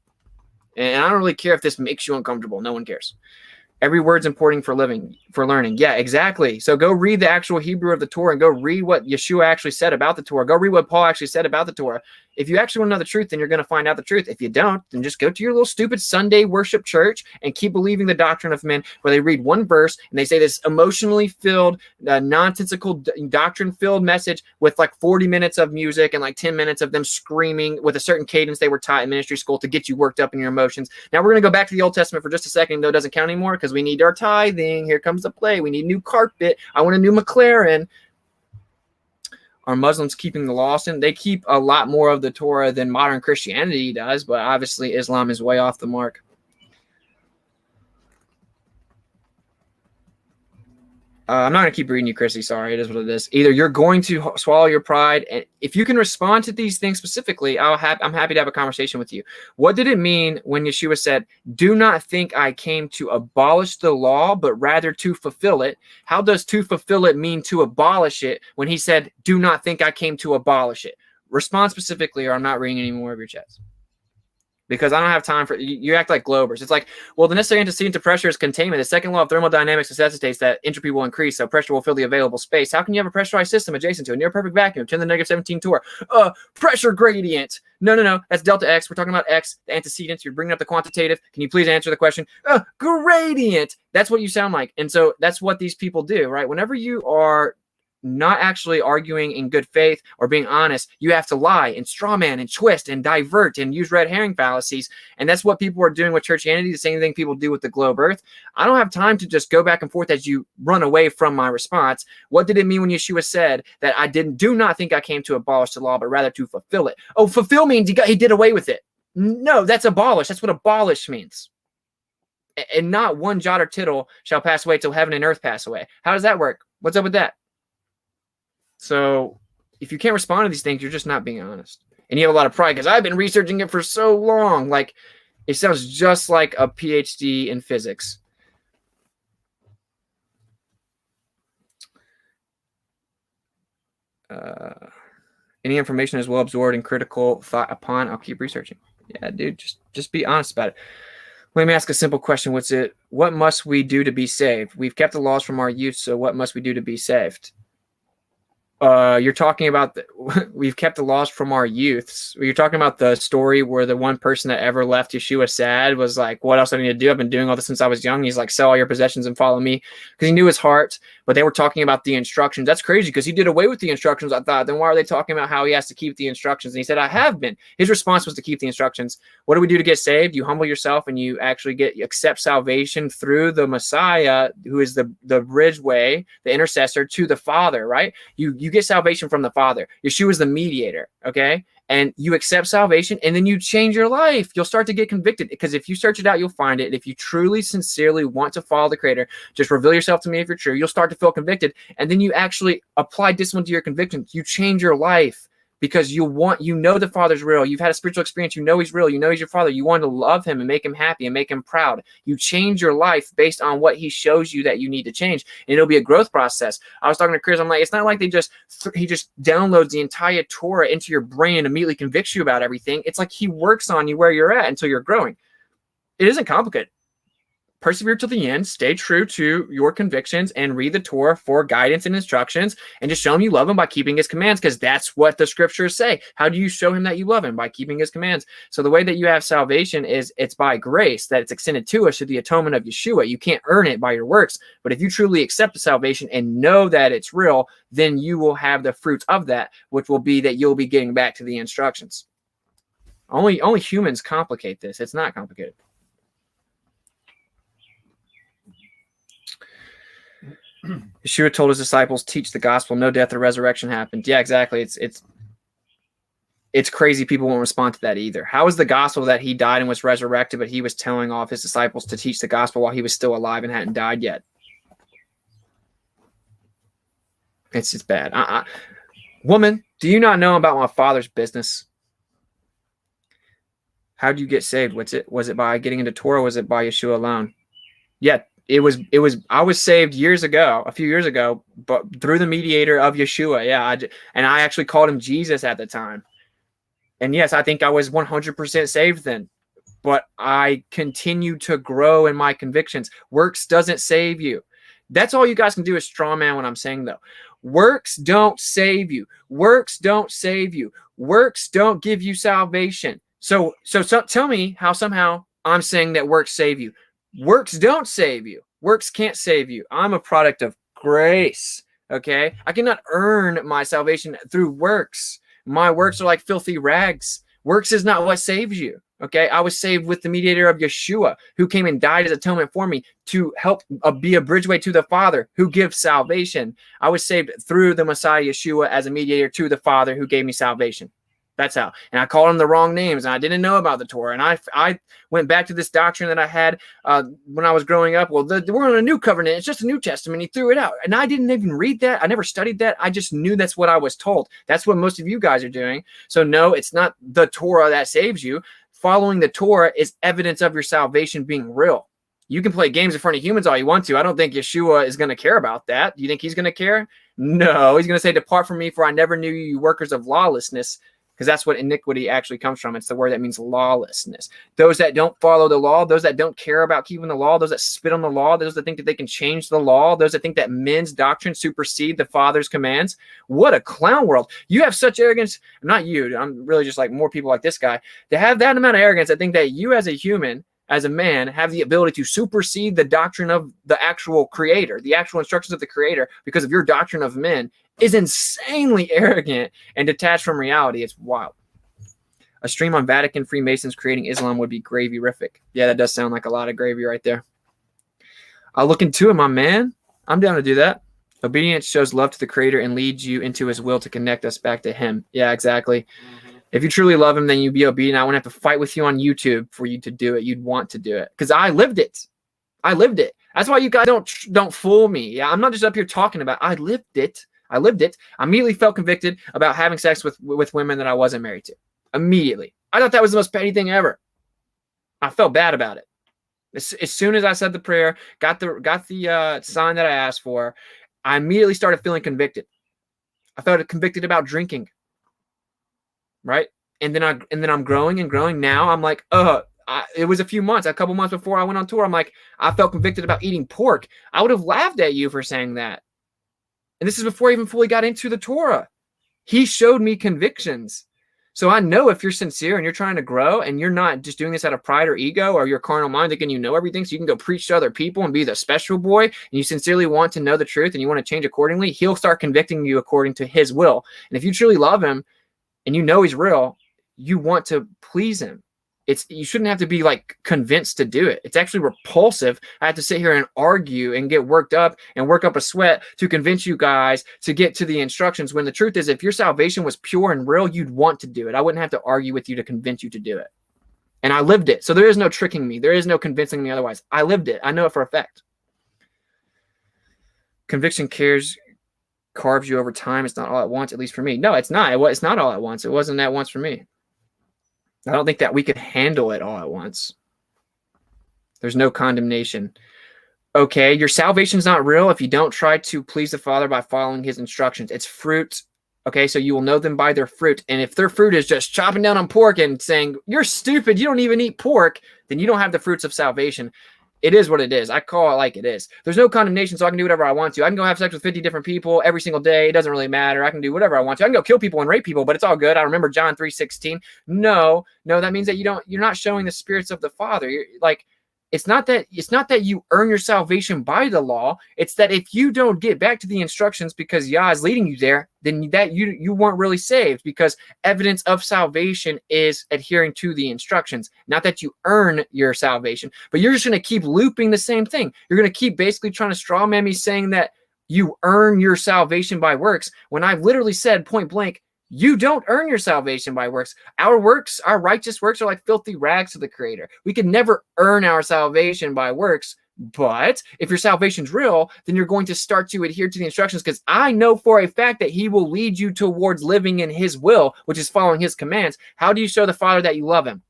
B: And I don't really care if this makes you uncomfortable. No one cares. Every word's important for learning. Yeah, exactly. So go read the actual Hebrew of the Torah and go read what Yeshua actually said about the Torah. Go read what Paul actually said about the Torah. If you actually want to know the truth, then you're going to find out the truth. If you don't, then just go to your little stupid Sunday worship church and keep believing the doctrine of men, where they read one verse and they say this emotionally filled, nonsensical, doctrine-filled message with like 40 minutes of music and like 10 minutes of them screaming with a certain cadence they were taught in ministry school to get you worked up in your emotions. Now we're going to go back to the Old Testament for just a second, though it doesn't count anymore because we need our tithing. Here comes the play. We need new carpet. I want a new McLaren. Are Muslims keeping the law? And they keep a lot more of the Torah than modern Christianity does, but obviously Islam is way off the mark. I'm not going to keep reading you, Chrissy. Sorry, it is what it is. Either you're going to swallow your pride, and if you can respond to these things specifically, I'm happy to have a conversation with you. What did it mean when Yeshua said, do not think I came to abolish the law, but rather to fulfill it? How does to fulfill it mean to abolish it when he said, do not think I came to abolish it? Respond specifically, or I'm not reading any more of your chats. Because I don't have time for you act like globers. It's like, well, the necessary antecedent to pressure is containment. The second law of thermodynamics necessitates that entropy will increase, so pressure will fill the available space. How can you have a pressurized system adjacent to a near perfect vacuum? 10 to the negative 17 torr. Pressure gradient. No. That's delta X. We're talking about X, the antecedents. You're bringing up the quantitative. Can you please answer the question? Gradient. That's what you sound like. And so that's what these people do, right? Whenever you are not actually arguing in good faith or being honest, you have to lie and strawman and twist and divert and use red herring fallacies. And that's what people are doing with churchianity, the same thing people do with the globe earth. I don't have time to just go back and forth as you run away from my response. What did it mean when Yeshua said that I do not think I came to abolish the law, but rather to fulfill it? Oh, fulfill means he did away with it. No, that's abolish. That's what abolish means. And not one jot or tittle shall pass away till heaven and earth pass away. How does that work? What's up with that? So if you can't respond to these things, you're just not being honest. And you have a lot of pride because I've been researching it for so long. Like, it sounds just like a PhD in physics. Any information is well absorbed and critical thought upon, I'll keep researching. Yeah, dude, just be honest about it. Let me ask a simple question. What must we do to be saved? We've kept the laws from our youth, so what must we do to be saved? You're talking about we've kept the laws from our youths. You're talking about the story where the one person that ever left Yeshua sad was like, what else do I need to do? I've been doing all this since I was young. He's like, sell all your possessions and follow me, because he knew his heart. But they were talking about the instructions. That's crazy, because he did away with the instructions. I thought, then why are they talking about how he has to keep the instructions? And he said, I have been. His response was to keep the instructions. What do we do to get saved? You humble yourself and you actually accept salvation through the Messiah, who is the bridgeway, the intercessor to the Father, right? You get salvation from the Father. Yeshua is the mediator, okay? And you accept salvation, and then you change your life. You'll start to get convicted, because if you search it out, you'll find it. If you truly, sincerely want to follow the Creator, just reveal yourself to me if you're true. You'll start to feel convicted, and then you actually apply discipline to your convictions. You change your life, because you know the Father's real. You've had a spiritual experience. You know he's real. You know he's your Father. You want to love him and make him happy and make him proud. You change your life based on what he shows you that you need to change. And it'll be a growth process. I was talking to Chris. I'm like, it's not like he just downloads the entire Torah into your brain and immediately convicts you about everything. It's like he works on you where you're at until you're growing. It isn't complicated. Persevere to the end, stay true to your convictions, and read the Torah for guidance and instructions, and just show him you love him by keeping his commands, because that's what the scriptures say. How do you show him that you love him? By keeping his commands. So the way that you have salvation is it's by grace, that it's extended to us through the atonement of Yeshua. You can't earn it by your works, but if you truly accept the salvation and know that it's real, then you will have the fruits of that, which will be that you'll be getting back to the instructions. Only humans complicate this. It's not complicated. Yeshua told his disciples, teach the gospel, no death or resurrection happened. Yeah, exactly. It's crazy people won't respond to that either. How is the gospel that he died and was resurrected, but he was telling all of his disciples to teach the gospel while he was still alive and hadn't died yet? It's just bad. Woman, do you not know about my Father's business? How do you get saved? Was it by getting into Torah? Or was it by Yeshua alone? Yeah. It was. I was saved a few year ago, but through the mediator of Yeshua. Yeah, and I actually called him Jesus at the time. And yes, I think I was 100% saved then, but I continue to grow in my convictions. Works doesn't save you. That's all you guys can do is straw man what I'm saying, though. Works don't save you. Works don't save you. Works don't give you salvation. So tell me how somehow I'm saying that works save you. Works don't save you. Works can't save you. I'm a product of grace. Okay? I cannot earn my salvation through works. My works are like filthy rags. Works is not what saves you. Okay? I was saved with the mediator of Yeshua, who came and died as atonement for me to help be a bridgeway to the Father, who gives salvation. I was saved through the Messiah Yeshua as a mediator to the Father, who gave me salvation. That's how. And I called them the wrong names, and I didn't know about the Torah. And I went back to this doctrine that I had when I was growing up. Well, we're on a new covenant. It's just a New Testament. He threw it out. And I didn't even read that. I never studied that. I just knew that's what I was told. That's what most of you guys are doing. So no, it's not the Torah that saves you. Following the Torah is evidence of your salvation being real. You can play games in front of humans all you want to. I don't think Yeshua is going to care about that. Do you think he's going to care? No, he's going to say, depart from me, for I never knew you, you workers of lawlessness. Because that's what iniquity actually comes from. It's the word that means lawlessness. Those that don't follow the law, those that don't care about keeping the law, those that spit on the law, those that think that they can change the law, those that think that men's doctrine supersede the Father's commands. What a clown world. You have such arrogance. Not you. I'm really just like more people like this guy. They have that amount of arrogance. I think that you as a human, as a man, have the ability to supersede the doctrine of the actual Creator, the actual instructions of the Creator, because of your doctrine of men, is insanely arrogant and detached from reality. It's wild. A stream on Vatican Freemasons creating Islam would be gravy-rific. Yeah, that does sound like a lot of gravy right there. I'll look into it, my man. I'm down to do that. Obedience shows love to the Creator and leads you into his will to connect us back to him. Yeah, exactly. If you truly love him, then you be obedient. I wouldn't have to fight with you on YouTube for you to do it. You'd want to do it because I lived it. I lived it. That's why you guys don't fool me. Yeah, I'm not just up here talking about it. I lived it. I lived it. I immediately felt convicted about having sex with women that I wasn't married to. Immediately. I thought that was the most petty thing ever. I felt bad about it. As soon as I said the prayer, got the sign that I asked for, I immediately started feeling convicted. I felt convicted about drinking. Right? And then I'm growing and growing. Now I'm like, it was a couple months before I went on tour. I'm like, I felt convicted about eating pork. I would have laughed at you for saying that. And this is before I even fully got into the Torah. He showed me convictions. So I know if you're sincere and you're trying to grow and you're not just doing this out of pride or ego or your carnal mind thinking you know everything so you can go preach to other people and be the special boy, and you sincerely want to know the truth and you want to change accordingly, he'll start convicting you according to his will. And if you truly love him and you know he's real, you want to please him. You shouldn't have to be like convinced to do it. It's actually repulsive. I have to sit here and argue and get worked up and work up a sweat to convince you guys to get to the instructions, when the truth is, if your salvation was pure and real, you'd want to do it. I wouldn't have to argue with you to convince you to do it. And I lived it. So there is no tricking me. There is no convincing me otherwise. I lived it. I know it for a fact. Conviction carves you over time. It's not all at once, at least for me. No, it's not. It's not all at once. It wasn't at once for me. I don't think that we could handle it all at once. There's no condemnation. Okay, your salvation's not real if you don't try to please the Father by following his instructions. It's fruit. Okay, so you will know them by their fruit. And if their fruit is just chopping down on pork and saying, you're stupid, you don't even eat pork, then you don't have the fruits of salvation. It is what it is. I call it like it is. There's no condemnation, so I can do whatever I want to. I can go have sex with 50 different people every single day. It doesn't really matter. I can do whatever I want to. I can go kill people and rape people, but it's all good. I remember John 3:16. No, that means that you're not showing the spirits of the Father. You're like, it's not that you earn your salvation by the law. It's that if you don't get back to the instructions because Yah is leading you there, then that you weren't really saved, because evidence of salvation is adhering to the instructions. Not that you earn your salvation, but you're just going to keep looping the same thing. You're going to keep basically trying to straw man me saying that you earn your salvation by works, when I've literally said point blank, you don't earn your salvation by works. Our works, our righteous works, are like filthy rags to the Creator. We can never earn our salvation by works. But if your salvation's real, then you're going to start to adhere to the instructions, because I know for a fact that he will lead you towards living in his will, which is following his commands. How do you show the Father that you love him?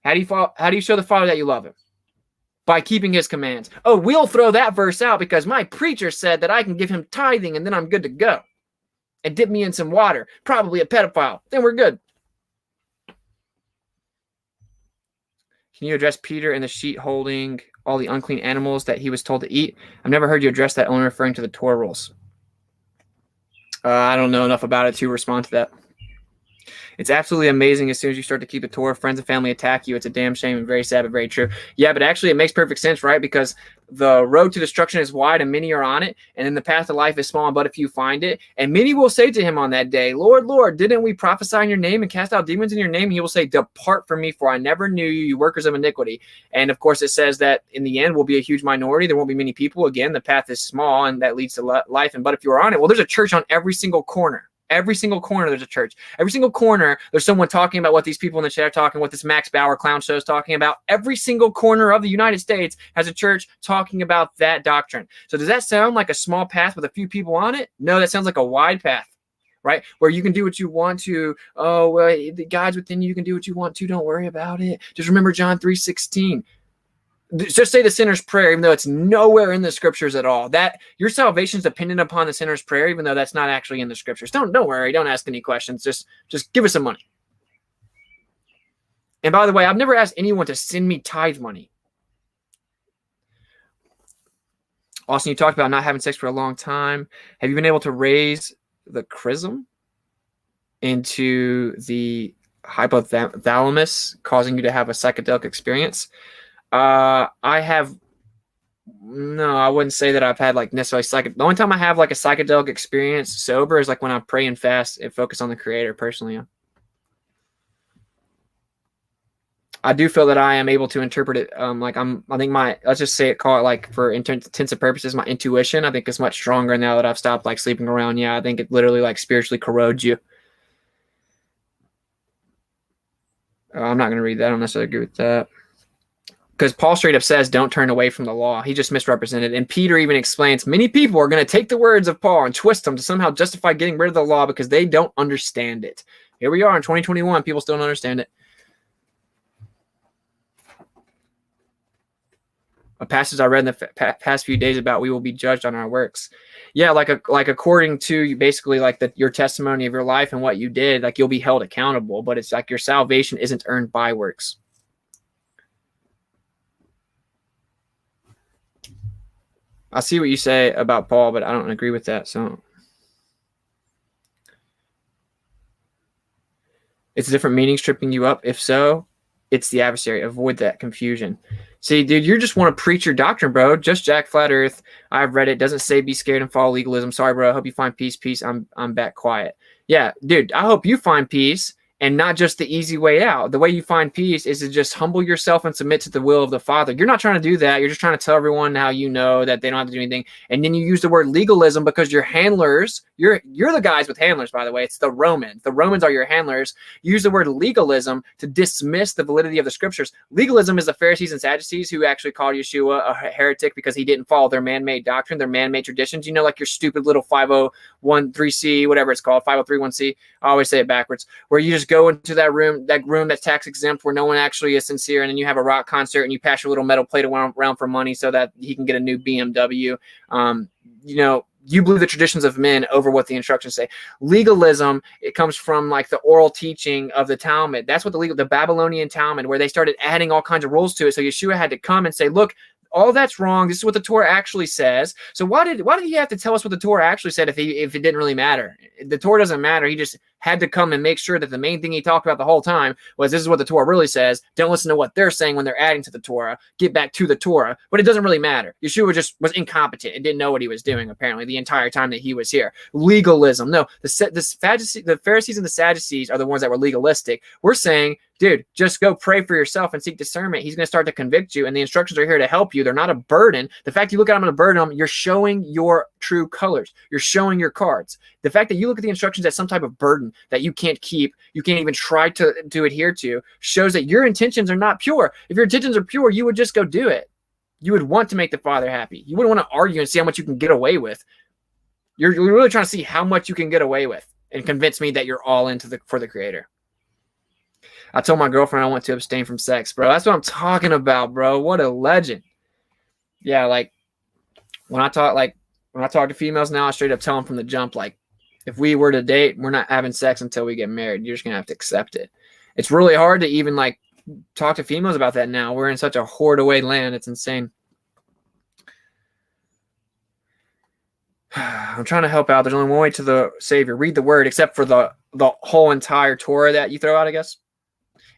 B: How do you show the Father that you love him? By keeping his commands. Oh, we'll throw that verse out because my preacher said that I can give him tithing and then I'm good to go. And dip me in some water, probably a pedophile, then we're good. Can you address Peter and the sheet holding all the unclean animals that he was told to eat? I've never heard you address that, only referring to the Torah rules. I don't know enough about it to respond to that. It's absolutely amazing. As soon as you start to keep the Torah, friends and family attack you. It's a damn shame and very sad, but very true. Yeah, but actually it makes perfect sense, right? Because the road to destruction is wide and many are on it. And then the path to life is small, but if you find it. And many will say to him on that day, Lord, Lord, didn't we prophesy in your name and cast out demons in your name? And he will say, depart from me, for I never knew you, you workers of iniquity. And of course it says that in the end will be a huge minority. There won't be many people. Again, the path is small and that leads to life. And but if you're on it, well, there's a church on every single corner. Every single corner, there's a church. Every single corner, there's someone talking about what these people in the chat are talking, what this Max Bauer clown show is talking about. Every single corner of the United States has a church talking about that doctrine. So does that sound like a small path with a few people on it? No, that sounds like a wide path, right? Where you can do what you want to. Oh, well, the God's within you. You can do what you want to. Don't worry about it. Just remember John 3:16. Just say the sinner's prayer, even though it's nowhere in the scriptures at all. That your salvation is dependent upon the sinner's prayer, even though that's not actually in the scriptures. Don't worry. Don't ask any questions. Just give us some money. And by the way, I've never asked anyone to send me tithe money. Austin, you talked about not having sex for a long time. Have you been able to raise the chrism into the hypothalamus, causing you to have a psychedelic experience? I wouldn't say that I've had like necessarily the only time I have like a psychedelic experience sober is like when I pray and fast and focus on the Creator personally. Yeah. I do feel that I am able to interpret it. Let's just say call it like for intensive purposes, my intuition, I think is much stronger now that I've stopped like sleeping around. Yeah. I think it literally like spiritually corrodes you. I'm not going to read that. I don't necessarily agree with that. Because Paul straight up says, don't turn away from the law. He just misrepresented. And Peter even explains, many people are going to take the words of Paul and twist them to somehow justify getting rid of the law because they don't understand it. Here we are in 2021. People still don't understand it. A passage I read in the past few days about we will be judged on our works. Yeah, like according to basically like your testimony of your life and what you did, like you'll be held accountable. But it's like your salvation isn't earned by works. I see what you say about Paul, but I don't agree with that. So it's different meanings tripping you up. If so, it's the adversary. Avoid that confusion. See, dude, you just want to preach your doctrine, bro. Just Jack Flat Earth. I've read it. Doesn't say be scared and follow legalism. Sorry, bro. I hope you find peace. Peace. I'm back quiet. Yeah, dude, I hope you find peace and not just the easy way out. The way you find peace is to just humble yourself and submit to the will of the Father. You're not trying to do that. You're just trying to tell everyone how you know that they don't have to do anything. And then you use the word legalism because your handlers, you're the guys with handlers, by the way. It's the Romans. The Romans are your handlers. You use the word legalism to dismiss the validity of the scriptures. Legalism is the Pharisees and Sadducees who actually called Yeshua a heretic because he didn't follow their man-made doctrine, their man-made traditions. You know, like your stupid little 5013C, whatever it's called, 5031C. I always say it backwards, where you just go into that room that's tax exempt where no one actually is sincere, and then you have a rock concert and you pass your little metal plate around for money so that he can get a new BMW. You know, you believe the traditions of men over what the instructions say. Legalism, it comes from like the oral teaching of the Talmud. That's what the Babylonian Talmud, where they started adding all kinds of rules to it. So Yeshua had to come and say, look, all that's wrong. This is what the Torah actually says. So why did he have to tell us what the Torah actually said if it didn't really matter? The Torah doesn't matter. He just had to come and make sure that the main thing he talked about the whole time was this is what the Torah really says. Don't listen to what they're saying when they're adding to the Torah. Get back to the Torah. But it doesn't really matter. Yeshua just was incompetent and didn't know what he was doing, apparently, the entire time that he was here. Legalism. No, the Pharisees and the Sadducees are the ones that were legalistic. We're saying, dude, just go pray for yourself and seek discernment. He's going to start to convict you, and the instructions are here to help you. They're not a burden. The fact you look at them and a burden, you're showing your true colors. You're showing your cards. The fact that you look at the instructions as some type of burden that you can't keep, you can't even try to adhere to, shows that your intentions are not pure. If your intentions are pure, you would just go do it. You would want to make the Father happy. You wouldn't want to argue and see how much you can get away with. You're really trying to see how much you can get away with and convince me that you're all into for the Creator. I told my girlfriend I want to abstain from sex, bro. That's what I'm talking about, bro. What a legend. Yeah, like when I talk to females now, I straight up tell them from the jump, like, if we were to date, we're not having sex until we get married. You're just gonna have to accept it. It's really hard to even like talk to females about that now. We're in such a hoard away land. It's insane. I'm trying to help out. There's only one way to the Savior. Read the word, except for the whole entire Torah that you throw out, I guess.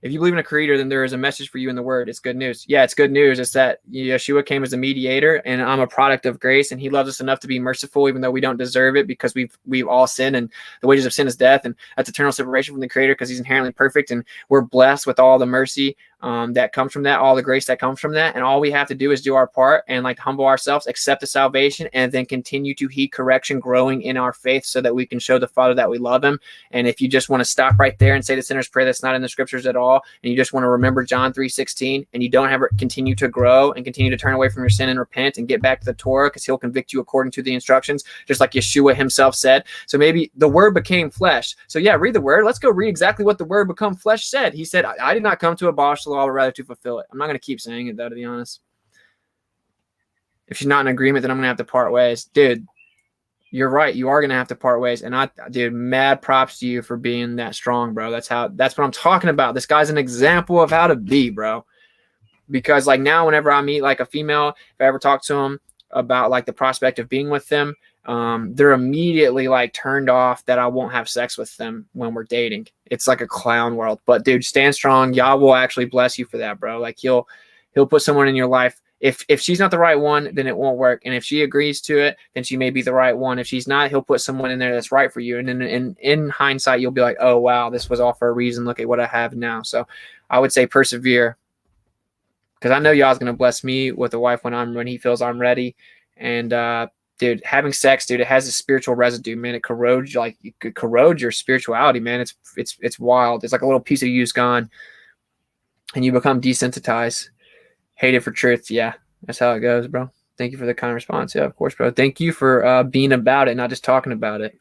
B: If you believe in a creator, then there is a message for you in the word. It's good news. Yeah, it's good news. It's that Yeshua came as a mediator, and I'm a product of grace, and he loves us enough to be merciful, even though we don't deserve it, because we've all sinned, and the wages of sin is death, and that's eternal separation from the creator because he's inherently perfect, and we're blessed with all the mercy that comes from that, all the grace that comes from that, and all we have to do is do our part and like humble ourselves, accept the salvation, and then continue to heed correction, growing in our faith so that we can show the Father that we love him. And if you just want to stop right there and say the sinner's prayer that's not in the scriptures at all, and you just want to remember John 3:16, and you don't ever continue to grow and continue to turn away from your sin and repent and get back to the Torah, because he'll convict you according to the instructions, just like Yeshua himself said. So maybe the word became flesh. So yeah, read the word. Let's go read exactly what the word become flesh said. He said, I did not come to abolish the law, but rather to fulfill it. I'm not going to keep saying it, though, to be honest. If she's not in agreement, then I'm going to have to part ways. Dude, you're right. You are going to have to part ways. And dude, mad props to you for being that strong, bro. That's what I'm talking about. This guy's an example of how to be, bro. Because like now, whenever I meet like a female, if I ever talk to them about like the prospect of being with them, they're immediately like turned off that I won't have sex with them when we're dating. It's like a clown world. But dude, stand strong. Yah will actually bless you for that, bro. Like he'll put someone in your life. If she's not the right one, then it won't work. And if she agrees to it, then she may be the right one. If she's not, he'll put someone in there that's right for you. And then in hindsight, you'll be like, oh wow, this was all for a reason. Look at what I have now. So I would say persevere, because I know Yah's gonna bless me with a wife when he feels I'm ready. And dude, having sex, dude, it has a spiritual residue, man. It corrodes your spirituality, man. It's wild. It's like a little piece of you's gone, and you become desensitized, hated for truth. Yeah, that's how it goes, bro. Thank you for the kind response. Yeah, of course, bro. Thank you for being about it, not just talking about it.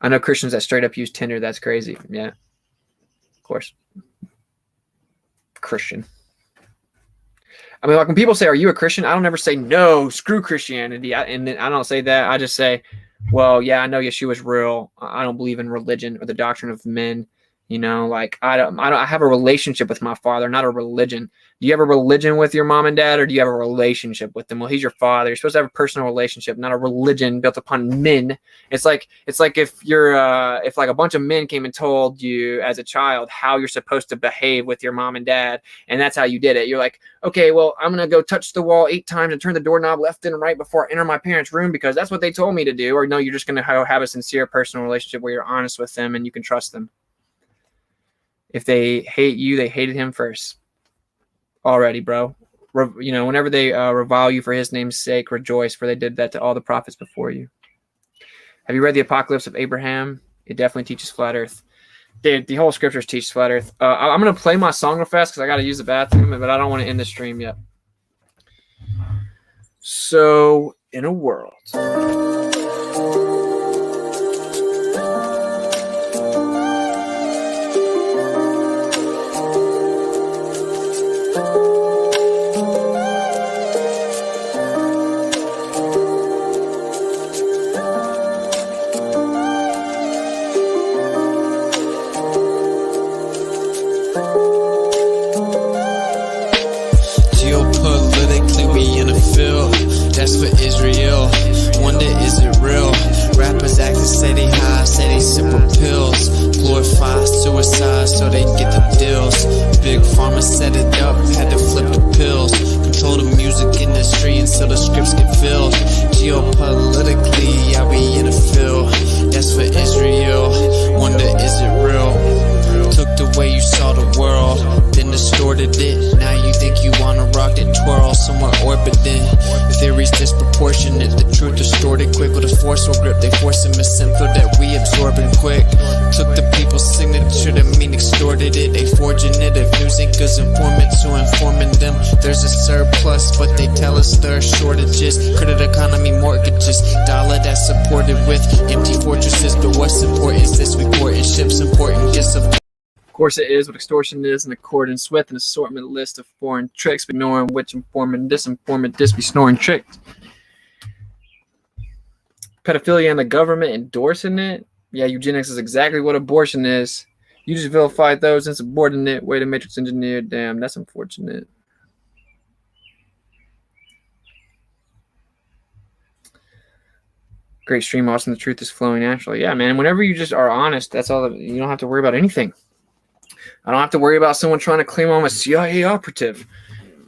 B: I know Christians that straight up use Tinder. That's crazy. Yeah, of course. Christian. I mean, like when people say, "Are you a Christian?" I don't ever say no, screw Christianity, and then I don't say that. I just say, "Well, yeah, I know Yeshua's real. I don't believe in religion or the doctrine of men. You know, like I have a relationship with my father, not a religion. Do you have a religion with your mom and dad, or do you have a relationship with them? Well, he's your father. You're supposed to have a personal relationship, not a religion built upon men. It's like if if like a bunch of men came and told you as a child how you're supposed to behave with your mom and dad, and that's how you did it. You're like, okay, well, I'm gonna go touch the wall 8 times and turn the doorknob left and right before I enter my parents' room because that's what they told me to do. Or no, you're just gonna have a sincere personal relationship where you're honest with them and you can trust them. If they hate you, they hated him first. Already, bro. You know, whenever they revile you for his name's sake, rejoice, for they did that to all the prophets before you. Have you read the Apocalypse of Abraham? It definitely teaches flat earth. Dude, the whole scriptures teach flat earth. I'm going to play my song real fast because I got to use the bathroom, but I don't want to end the stream yet. So, in a world...
A: That's for Israel. Wonder, is it real? Rappers acting say they high, say they simple pills. Glorify suicide so they get the deals. Big pharma set it up, had to flip the pills. Control the music industry until the scripts get filled. Geopolitically, I be in the field. That's for Israel. Wonder, is it real? Took the way you saw the world, then distorted it. Now you think you wanna rock that twirl somewhere orbiting. Theories disproportionate, the truth distorted quick with a forceful grip. They force a misinfo that we absorbing quick. Took the people's signature that mean extorted it. They forging it if news anchors informants who informing them. There's a surplus, but they tell us there are shortages. Credit economy mortgages, dollar that's supported with empty fortresses. But what's important is this: we porting ships, important gifts of.
B: Of course it is what extortion is in accordance with an assortment list of foreign tricks, ignoring which informant be snoring tricks. Pedophilia and the government endorsing it. Yeah, eugenics is exactly what abortion is. You just vilified those insubordinate way to matrix engineer. Damn, that's unfortunate. Great stream, Austin. The truth is flowing naturally. Yeah, man. Whenever you just are honest, that's all. You don't have to worry about anything. I don't have to worry about someone trying to claim I'm a CIA operative.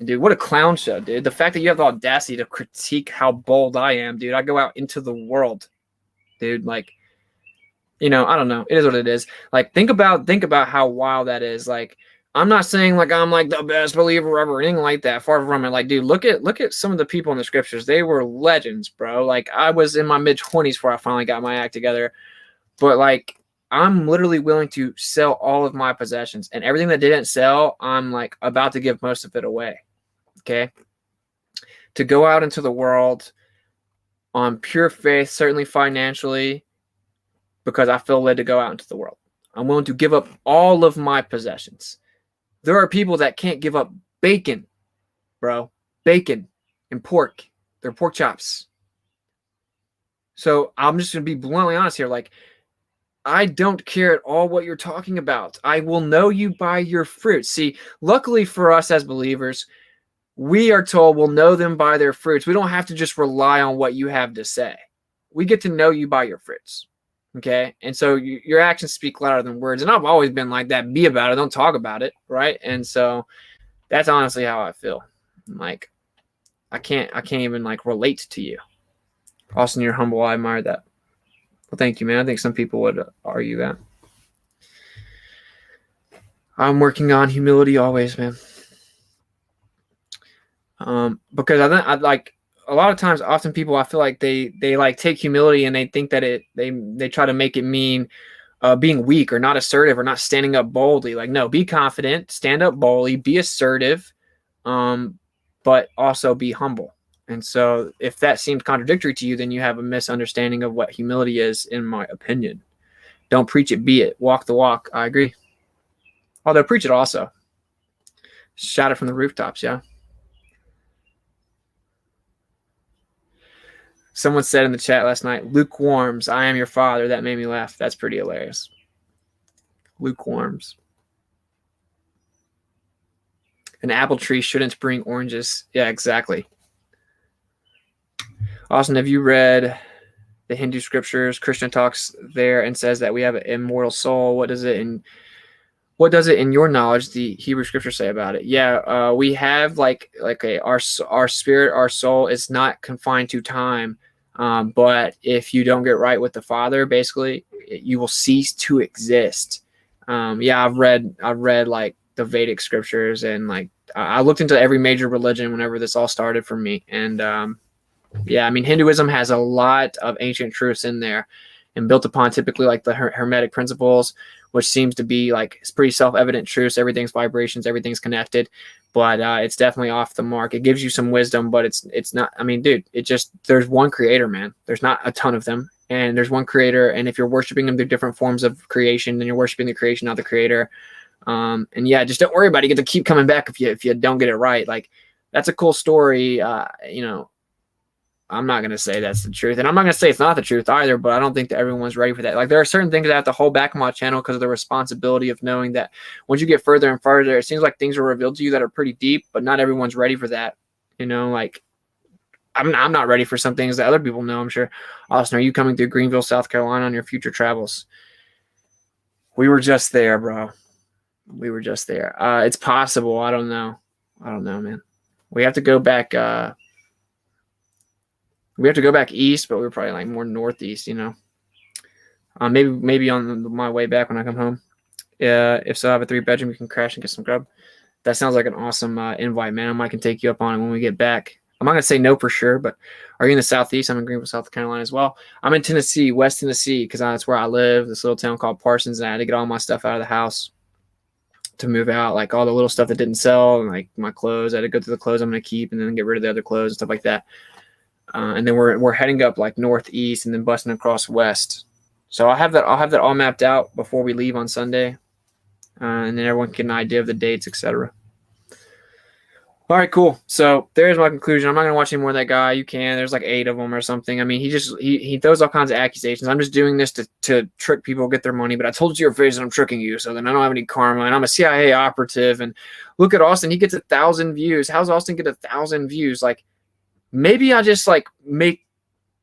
B: Dude, what a clown show, dude. The fact that you have the audacity to critique how bold I am, dude. I go out into the world, dude. Like, you know, I don't know. It is what it is. Like, think about how wild that is. Like, I'm not saying like I'm like the best believer ever or anything like that. Far from it. Like, dude, look at some of the people in the scriptures. They were legends, bro. Like, I was in my mid-20s before I finally got my act together. But like, I'm literally willing to sell all of my possessions, and everything that didn't sell, I'm like about to give most of it away. Okay. To go out into the world on pure faith, certainly financially, because I feel led to go out into the world. I'm willing to give up all of my possessions. There are people that can't give up bacon, bro. Bacon and pork. They're pork chops. So I'm just going to be bluntly honest here. Like, I don't care at all what you're talking about. I will know you by your fruits. See, luckily for us as believers, we are told we'll know them by their fruits. We don't have to just rely on what you have to say. We get to know you by your fruits. Okay? And so your actions speak louder than words. And I've always been like that. Be about it. Don't talk about it. Right? And so that's honestly how I feel. Like, I can't even like relate to you. Austin, you're humble. I admire that. Well, thank you, man. I think some people would argue that. I'm working on humility always, man. Because I like a lot of times, often people, I feel like they like take humility and they think that they try to make it mean being weak or not assertive or not standing up boldly. Like, no, be confident, stand up boldly, be assertive, but also be humble. And so if that seems contradictory to you, then you have a misunderstanding of what humility is, in my opinion. Don't preach it, be it. Walk the walk. I agree. Although preach it also. Shout it from the rooftops, yeah. Someone said in the chat last night, lukewarms, I am your father. That made me laugh. That's pretty hilarious. Lukewarms. An apple tree shouldn't bring oranges. Yeah, exactly. Austin, have you read the Hindu scriptures? Krishna talks there and says that we have an immortal soul. What does it in your knowledge, the Hebrew scriptures say about it? Yeah, we have our spirit, our soul is not confined to time. But if you don't get right with the Father, basically, you will cease to exist. Yeah, I've read like the Vedic scriptures, and like I looked into every major religion whenever this all started for me. And yeah, I mean, Hinduism has a lot of ancient truths in there, and built upon typically like the Hermetic principles, which seems to be like it's pretty self-evident truths. Everything's vibrations, everything's connected. But it's definitely off the mark. It gives you some wisdom, but it's not. I mean, dude, there's one creator, man. There's not a ton of them, and there's one creator. And if you're worshiping them through different forms of creation, then you're worshiping the creation, not the creator. And yeah, just don't worry about it. You get to keep coming back if you don't get it right. Like that's a cool story. You know, I'm not going to say that's the truth, and I'm not going to say it's not the truth either, but I don't think that everyone's ready for that. Like there are certain things that I have to hold back on my channel because of the responsibility of knowing that once you get further and further, it seems like things are revealed to you that are pretty deep, but not everyone's ready for that. You know, like I'm not ready for some things that other people know, I'm sure. Austin, are you coming through Greenville, South Carolina on your future travels? We were just there, bro. We were just there. It's possible. I don't know, man. We have to go back, we have to go back east, but we're probably like more northeast, you know. Maybe on my way back when I come home. If so, I have a 3-bedroom. You can crash and get some grub. That sounds like an awesome invite, man. I might can take you up on it when we get back. I'm not gonna say no for sure, but are you in the southeast? I'm in Greenville, South Carolina as well. I'm in Tennessee, West Tennessee, because that's where I live. This little town called Parsons, and I had to get all my stuff out of the house to move out, like all the little stuff that didn't sell, and like my clothes. I had to go through the clothes I'm gonna keep, and then get rid of the other clothes and stuff like that. And then we're heading up like northeast and then busting across west. So I'll have that all mapped out before we leave on Sunday, and then everyone can get an idea of the dates, etc. All right, cool. So there's my conclusion. I'm not gonna watch any more of that guy. You can. There's like 8 of them or something. I mean, he throws all kinds of accusations. I'm just doing this to trick people, get their money. But I told you your face and I'm tricking you. So then I don't have any karma, and I'm a CIA operative. And look at Austin. He gets 1,000 views. How's Austin get 1,000 views? Like, maybe I just like make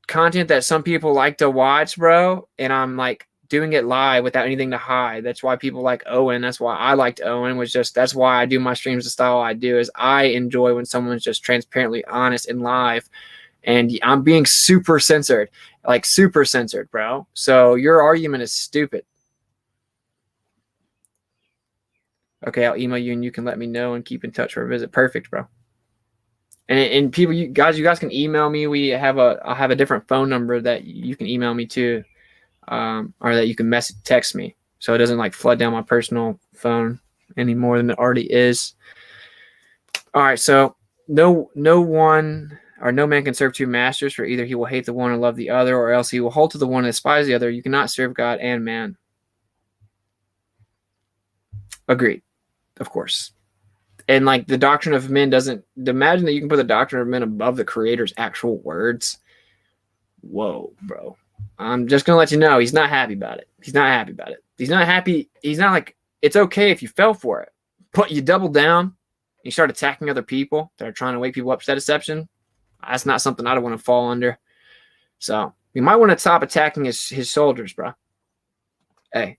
B: content that some people like to watch, bro, and I'm like doing it live without anything to hide. That's why people like Owen. That's why I liked Owen. That's why I do my streams the style I do. Is I enjoy when someone's just transparently honest and live, and I'm being super censored, bro. So your argument is stupid. Okay, I'll email you and you can let me know and keep in touch for a visit. Perfect, bro. And people, you guys can email me. I'll have a different phone number that you can email me to, or that you can text me, so it doesn't like flood down my personal phone any more than it already is. All right, so no man can serve 2 masters, for either he will hate the one and love the other, or else he will hold to the one and despise the other. You cannot serve God and man. Agreed, of course. And like the doctrine of men doesn't imagine that you can put the doctrine of men above the creator's actual words. Whoa, bro. I'm just going to let you know he's not happy about it. He's not happy about it. He's not happy. He's not like, it's okay if you fell for it, but you double down, you start attacking other people that are trying to wake people up to that deception. That's not something I don't want to fall under. So you might want to stop attacking his soldiers, bro. Hey,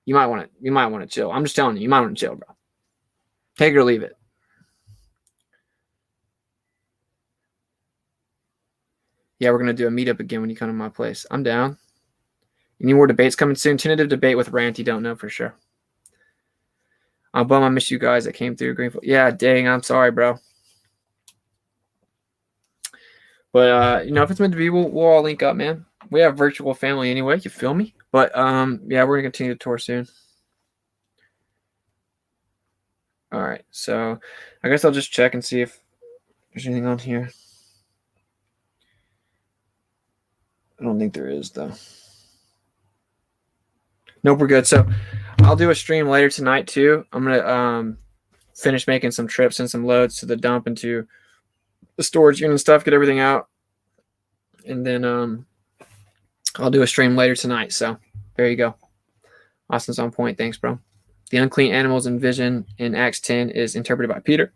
B: you might want to chill. I'm just telling you, you might want to chill, bro. Take it or leave it. Yeah, we're going to do a meetup again when you come to my place. I'm down. Any more debates coming soon? Tentative debate with Ranty. Don't know for sure. I'm bummed I missed you guys that came through Greenville. Yeah, dang. I'm sorry, bro. But, if it's meant to be, we'll all link up, man. We have virtual family anyway. You feel me? But, yeah, we're going to continue the tour soon. All right, so I guess I'll just check and see if there's anything on here. I don't think there is, though. Nope, we're good. So I'll do a stream later tonight, too. I'm going to finish making some trips and some loads to the dump and to the storage unit and stuff, get everything out. And then I'll do a stream later tonight. So there you go. Austin's on point. Thanks, bro. The unclean animals in vision in Acts 10 is interpreted by Peter.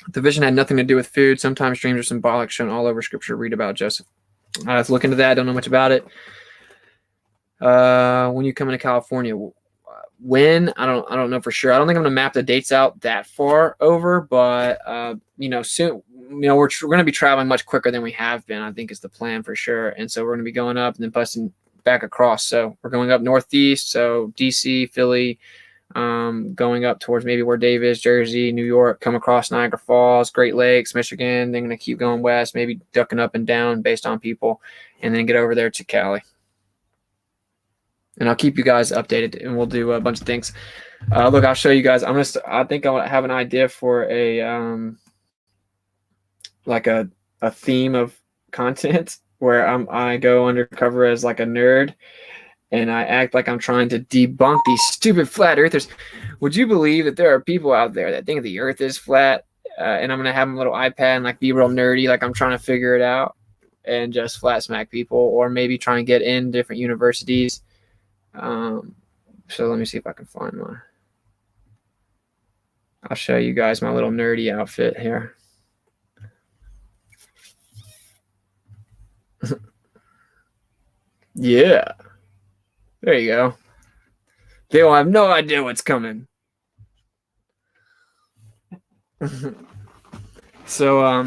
B: The vision had nothing to do with food. Sometimes dreams are symbolic, shown all over Scripture. Read about Joseph. I have to look into that. I don't know much about it. When you come into California, when I don't know for sure. I don't think I'm gonna map the dates out that far over, but soon. We're going to be traveling much quicker than we have been. I think is the plan for sure. And so we're going to be going up and then busting back across. So we're going up northeast, so DC, Philly, going up towards maybe where Dave is, Jersey, New York, come across Niagara Falls, Great Lakes, Michigan. Then going to keep going west, maybe ducking up and down based on people, and then get over there to Cali. And I'll keep you guys updated, and we'll do a bunch of things. Look, I'll show you guys. I think I have an idea for a like a theme of content where I go undercover as like a nerd, and I act like I'm trying to debunk these stupid flat earthers. Would you believe that there are people out there that think the earth is flat? And I'm going to have a little iPad and like be real nerdy, like I'm trying to figure it out and just flat smack people, or maybe try and get in different universities. So let me see if I can find one. I'll show you guys my little nerdy outfit here. Yeah. There you go. They will have no idea what's coming. So, I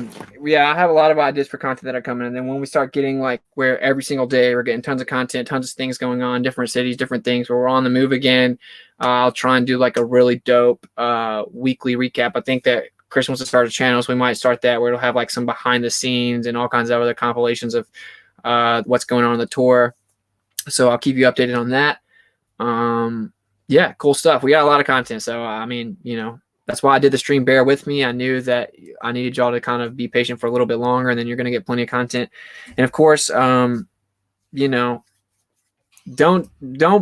B: have a lot of ideas for content that are coming. And then when we start getting like where every single day we're getting tons of content, tons of things going on, different cities, different things, where we're on the move again, I'll try and do like a really dope weekly recap. I think that Chris wants to start a channel, so we might start that where it'll have like some behind the scenes and all kinds of other compilations of what's going on the tour. So I'll keep you updated on that. Cool stuff. We got a lot of content. So, that's why I did the stream. Bear with me. I knew that I needed y'all to kind of be patient for a little bit longer, and then you're going to get plenty of content. And of course, don't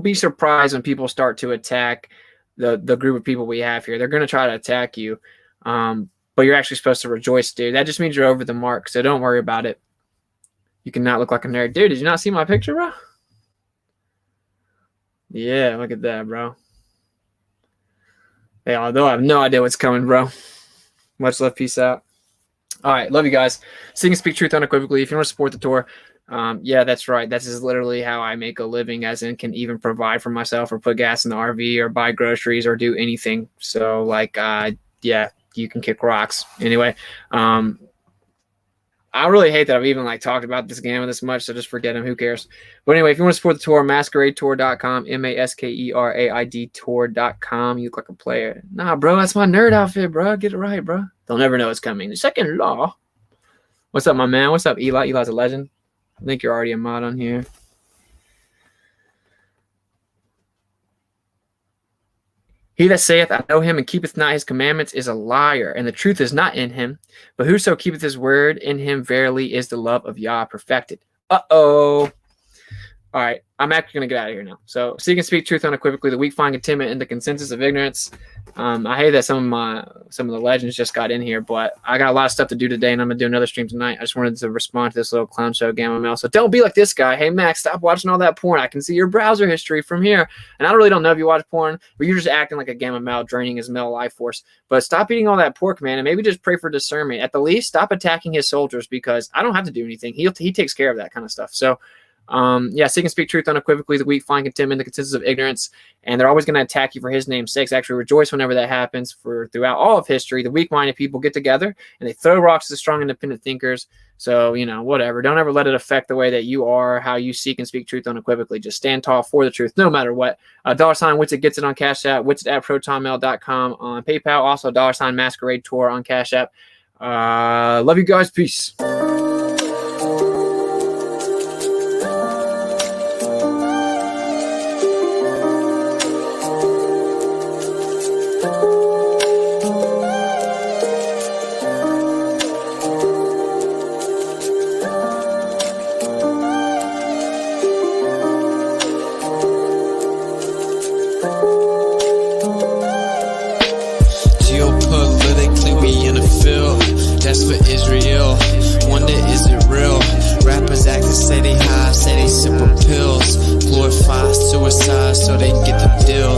B: be surprised when people start to attack the group of people we have here. They're going to try to attack you. But you're actually supposed to rejoice, dude. That just means you're over the mark. So don't worry about it. You cannot look like a nerd. Dude, did you not see my picture, bro? Yeah, look at that, bro. Yeah, they'll have no idea what's coming, bro. Much love. Peace out. All right. Love you guys. Sing and speak truth unequivocally. If you want to support the tour, that's right. This is literally how I make a living, as in can even provide for myself or put gas in the RV or buy groceries or do anything. So, you can kick rocks. Anyway, I really hate that I've even talked about this gamma this much, so just forget him. Who cares? But anyway, if you want to support the tour, masqueradetour.com, MASKERAID tour.com. You look like a player. Nah, bro, that's my nerd outfit, bro. Get it right, bro. They'll never know it's coming. The second law. What's up, my man? What's up, Eli? Eli's a legend. I think you're already a mod on here. He that saith, I know him, and keepeth not his commandments is a liar, and the truth is not in him. But whoso keepeth his word, in him verily is the love of Yah perfected. Uh-oh. All right, I'm actually going to get out of here now. So, seek and speak truth unequivocally. The weak find contentment in the consensus of ignorance. I hate that some of the legends just got in here, but I got a lot of stuff to do today, and I'm going to do another stream tonight. I just wanted to respond to this little clown show, Gamma Mail. So don't be like this guy. Hey, Max, stop watching all that porn. I can see your browser history from here. And I really don't know if you watch porn, but you're just acting like a Gamma Mail, draining his male life force. But stop eating all that pork, man, and maybe just pray for discernment. At the least, stop attacking his soldiers, because I don't have to do anything. He takes care of that kind of stuff. So, seek and speak truth unequivocally. The weak find contentment in the consensus of ignorance, and they're always going to attack you for his name's sake. Actually, rejoice whenever that happens. For throughout all of history, the weak-minded people get together and they throw rocks at the strong, independent thinkers. So, whatever. Don't ever let it affect the way that you are, how you seek and speak truth unequivocally. Just stand tall for the truth, no matter what. $WitsitGetsIt on Cash App, Witsit@protonmail.com on PayPal. Also, $Masquerade Tour on Cash App. Love you guys. Peace.
A: Geopolitically, we in the field. That's for Israel.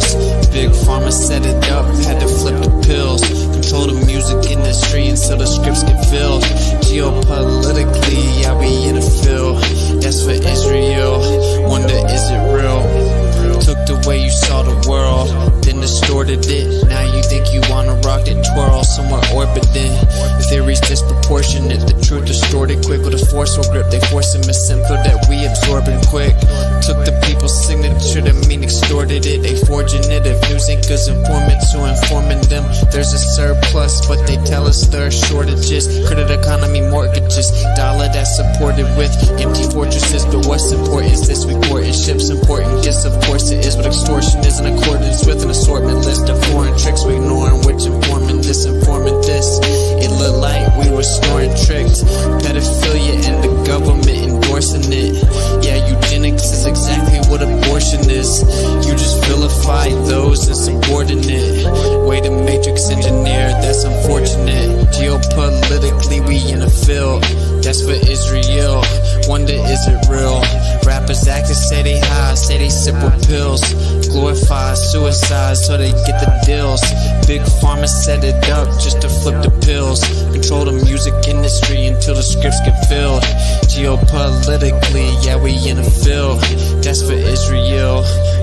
A: bills. Big pharma set it up, had to flip the pills. Control the music industry until the scripts get filled. Geopolitically, yeah, we in a field. That's for Israel. Wonder, is it real? Took the way you saw the world, then distorted it. Now you think you wanna rock it, twirl somewhere orbiting. The theory's disproportionate, the truth distorted quick with a forceful grip. They force a misinfo that we absorbing quick. Took the people's signature to mean extorted it. They forging it. If news anchors informants who informing them, there's a surplus, but they tell us there are shortages. Credit economy mortgages, dollar that's supported with empty fortresses. But what's important is this report. It ships important gifts, of course it is, but extortion is in accordance with an assortment list of foreign tricks we ignoring, which informant this, informant this. It looked like we were snoring tricked. Pedophilia and the government endorsing it. Yeah, eugenics is exactly what abortion is. You just vilify those insubordinate. Way to matrix engineer, that's unfortunate. Geopolitically, we in a field. That's for Israel. Wonder, is it real? Rappers actors say they high, say they sip with pills. Glorify suicide so they get the deals. Big pharma set it up just to flip the pills. Control the music industry until the scripts get filled. Geopolitically, yeah, we in a field. That's for Israel.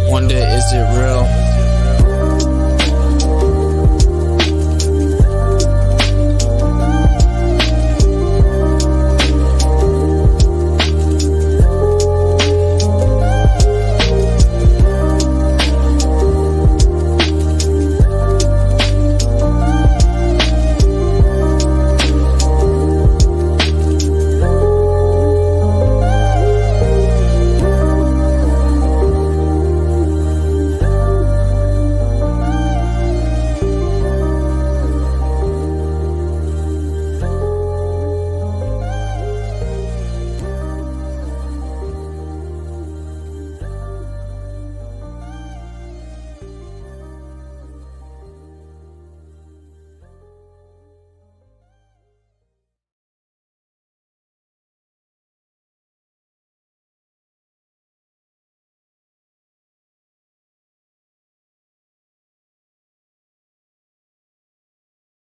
A: Wonder, is it real?